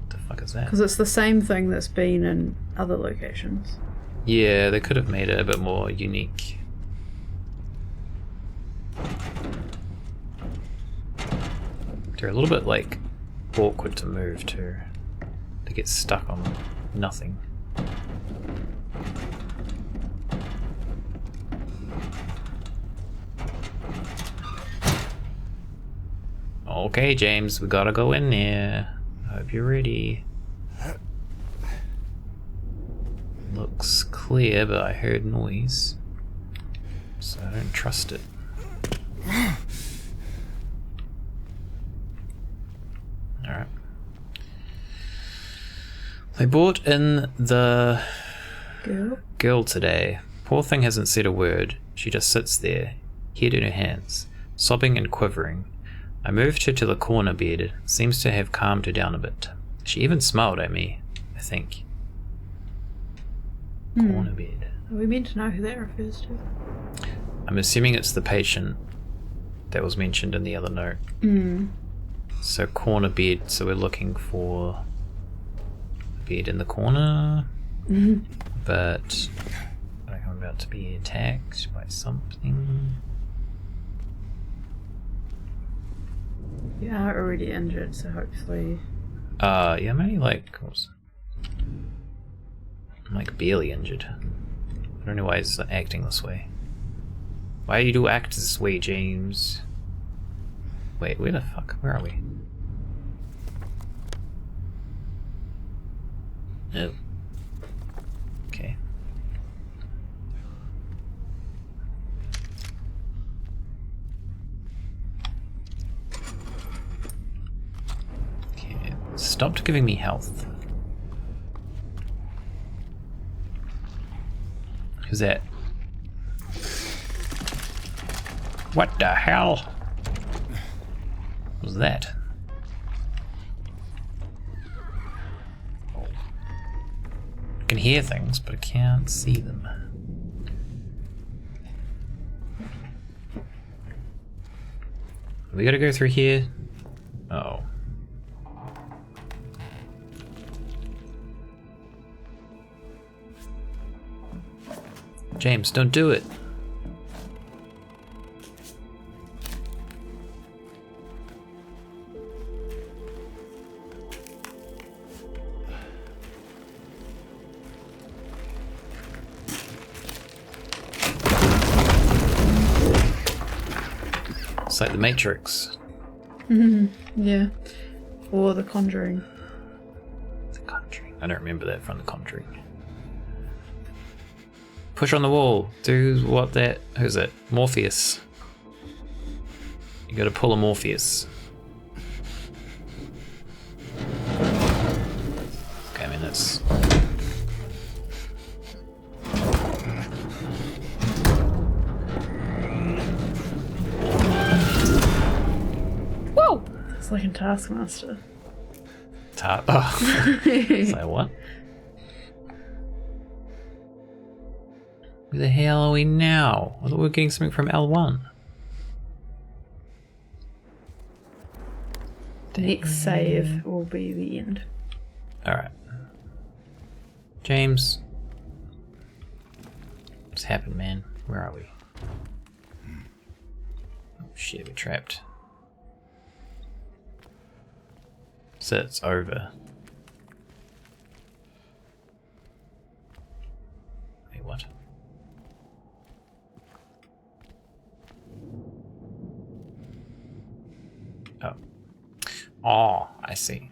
What the fuck is that? Because it's the same thing that's been in other locations. Yeah, they could have made it a bit more unique. They're a little bit like awkward to move too. to get stuck on nothing. Okay, James, we gotta go in there. I hope you're ready. Looks clear, but I heard noise, so I don't trust it. Alright. They brought in the girl today. Poor thing hasn't said a word. She just sits there, head in her hands, sobbing and quivering. I moved her to the corner bed. Seems to have calmed her down a bit. She even smiled at me, I think. Corner bed. Are we meant to know who that refers to? I'm assuming it's the patient that was mentioned in the other note. So corner bed, so we're looking for a bed in the corner. But like I'm about to be attacked by something. You are already injured, so hopefully... Yeah, I'm only like... I'm like barely injured. I don't know why it's acting this way. Why do you act this way, James? Wait, where the fuck? Where are we? Oh. Okay. Okay. Stopped giving me health. Who's that? What the hell was that? Oh. I can hear things, but I can't see them. We gotta go through here. Oh. James, don't do it. It's like the Matrix. Yeah. Or The Conjuring. The Conjuring. I don't remember that from The Conjuring. Push on the wall. Do what that... Who's it? Morpheus. You gotta pull a Morpheus. Okay, I mean that's... Whoa! It's like in Taskmaster. Oh. Say what? Where the hell are we now? I thought we were getting something from L1. The next save will be the end. Alright. James. What's happened, man? Where are we? Oh shit, we're trapped. So it's over. Wait, what? Oh. Oh, I see.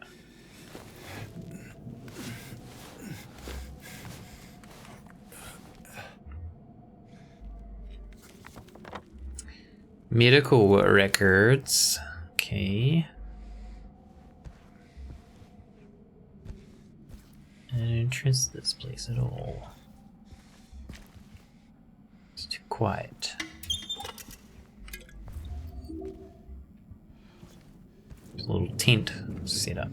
Medical records. Okay. I don't trust this place at all. It's too quiet. There's a little tent set up.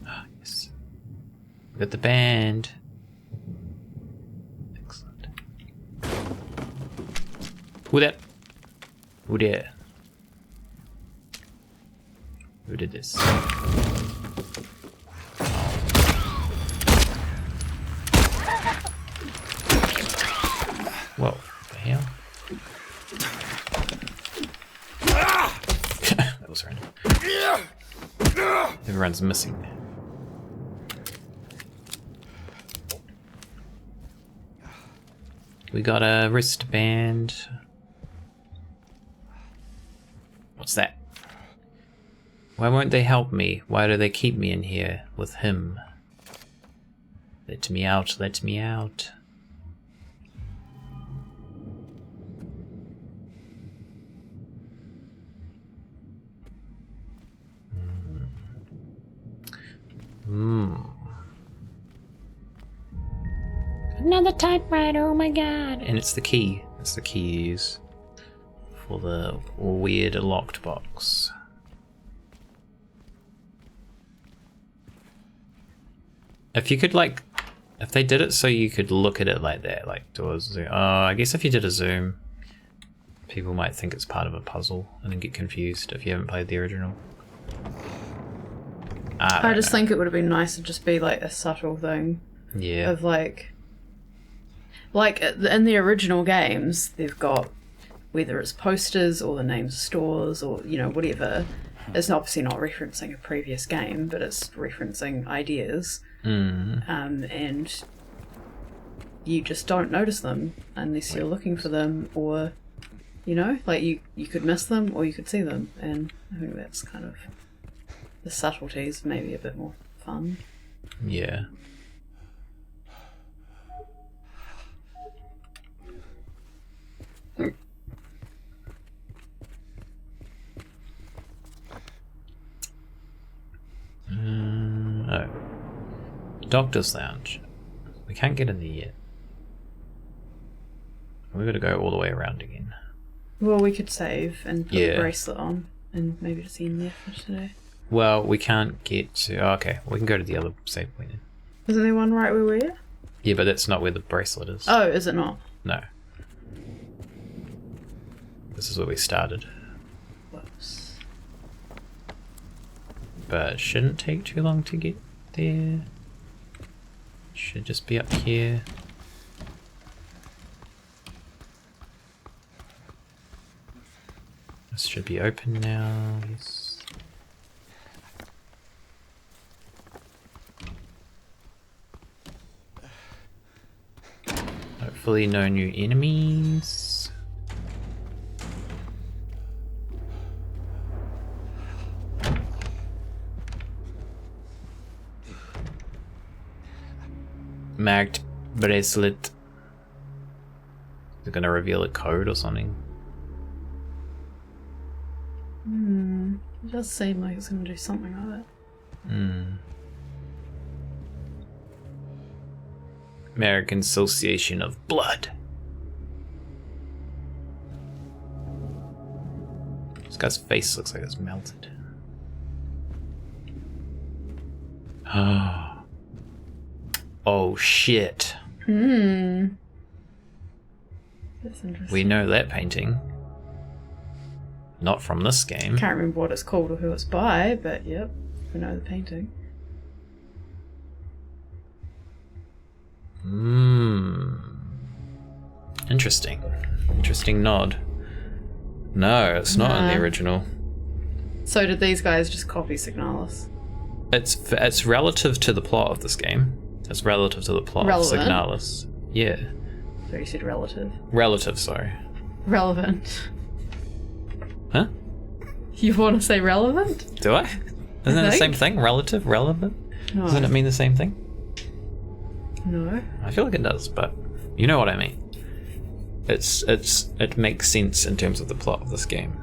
Ah, yes. We got the band. Excellent. Who that? Who there? Who did this? Whoa, what the hell? That was random. Everyone's missing. We got a wristband. What's that? Why won't they help me? Why do they keep me in here with him? Let me out, let me out. Another typewriter, oh my god. And it's the key. It's the key you use for the weird locked box. If you could like, if they did it so you could look at it like that, like do a zoom. Oh, I guess if you did a zoom, people might think it's part of a puzzle and then get confused if you haven't played the original. I just think it would have been nice to just be like a subtle thing. Yeah. Of like in the original games, they've got whether it's posters or the names of stores or, you know, whatever. It's obviously not referencing a previous game, but it's referencing ideas. And you just don't notice them unless you're looking for them, or, you know, like you could miss them or you could see them. And I think that's kind of the subtleties, maybe a bit more fun. Yeah. Oh. Doctor's Lounge. We can't get in there yet. We've got to go all the way around again. Well, we could save and put the bracelet on and maybe just end there for today. Well, we can't get to... Oh, okay, we can go to the other save point then. Isn't there one right where we're? Yeah, but that's not where the bracelet is. Oh, is it not? No. This is where we started. Whoops. But it shouldn't take too long to get there. Should just be up here. This should be open now. Yes. Hopefully no new enemies. Marked bracelet. They're gonna reveal a code or something. It does seem like it's gonna do something like that. American Association of Blood. This guy's face looks like it's melted. Oh shit. That's interesting. We know that painting. Not from this game. Can't remember what it's called or who it's by, but yep, we know the painting. Interesting. Interesting nod. No, it's not in the original. So did these guys just copy Signalis? It's relative to the plot of this game. It's relative to the plot of Signalis. Yeah. So you said relative. Relative, sorry. Relevant. Huh? You want to say relevant? Do I? Isn't that the same thing? Relative? Relevant? No. Doesn't it mean the same thing? No. I feel like it does, but you know what I mean. It makes sense in terms of the plot of this game.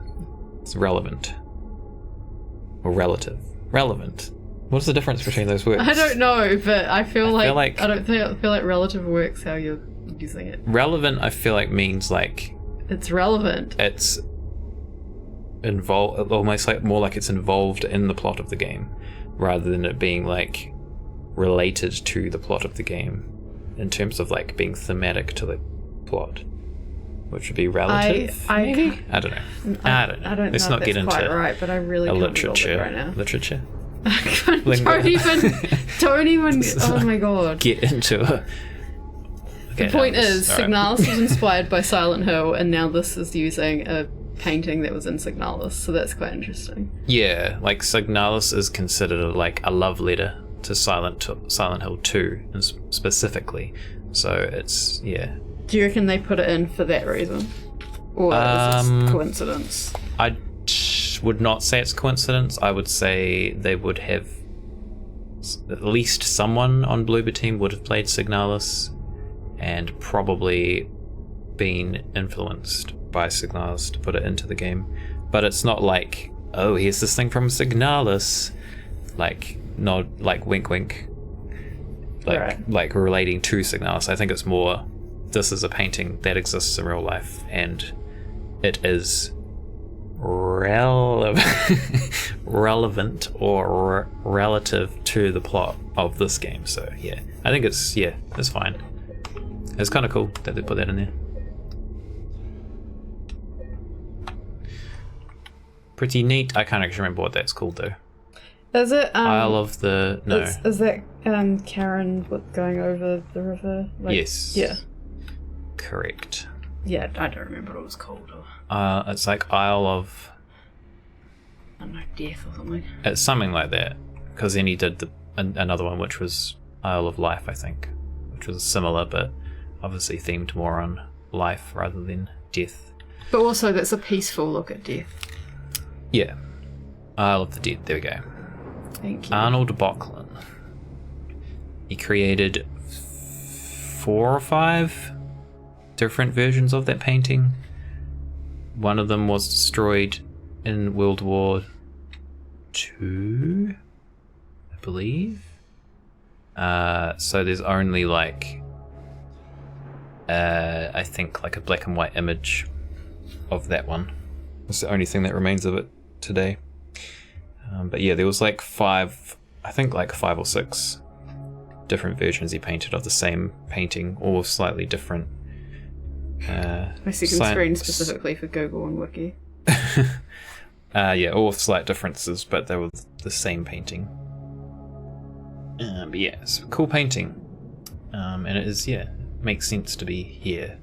It's relevant. Or relative. Relevant. What's the difference between those words? I don't know, but I feel like I feel like relative works how you're using it. Relevant, I feel like means like it's relevant. It's involved, almost like more like it's involved in the plot of the game, rather than it being like related to the plot of the game, in terms of like being thematic to the plot, which would be relative. Maybe? I don't know. I don't know. Let's not get into quite right, but I really can't literature right now. Literature. don't even. Oh my god. Get into it. Okay, the point is, Signalis was inspired by Silent Hill, and now this is using a painting that was in Signalis, so that's quite interesting. Yeah, like Signalis is considered like a love letter to Silent Hill 2 specifically, so it's Do you reckon they put it in for that reason? Or is this coincidence? I would not say it's coincidence. I would say they would have at least someone on Bloober team would have played Signalis and probably been influenced by Signalis to put it into the game. But it's not like, oh, here's this thing from Signalis, like nod, like wink wink, like relating to Signalis. I think it's more, this is a painting that exists in real life and it is relevant or relative to the plot of this game. So yeah, I think it's fine. It's kind of cool that they put that in there. Pretty neat. I can't actually remember what that's called though. Is it Isle of the Is that Karen going over the river? Yes. Yeah. Correct. Yeah, I don't remember what it was called. Or, it's like Isle of, I don't know, Death or something. it's something like that. Because then he did another one which was Isle of Life, I think, which was similar but obviously themed more on life rather than death. But also, that's a peaceful look at death. Yeah. Isle of the Dead. There we go. Thank you. Arnold Bocklin. He created 4 or 5 different versions of that painting. One of them was destroyed in World War II, I believe. So there's only like, I think like a black and white image of that one. It's the only thing that remains of it today. But yeah, there was like 5 or 6 different versions he painted of the same painting, all slightly different. My second screen specifically for Google and Wiki. Yeah, all slight differences, but they were the same painting. But yeah, it's a cool painting. And it is, makes sense to be here.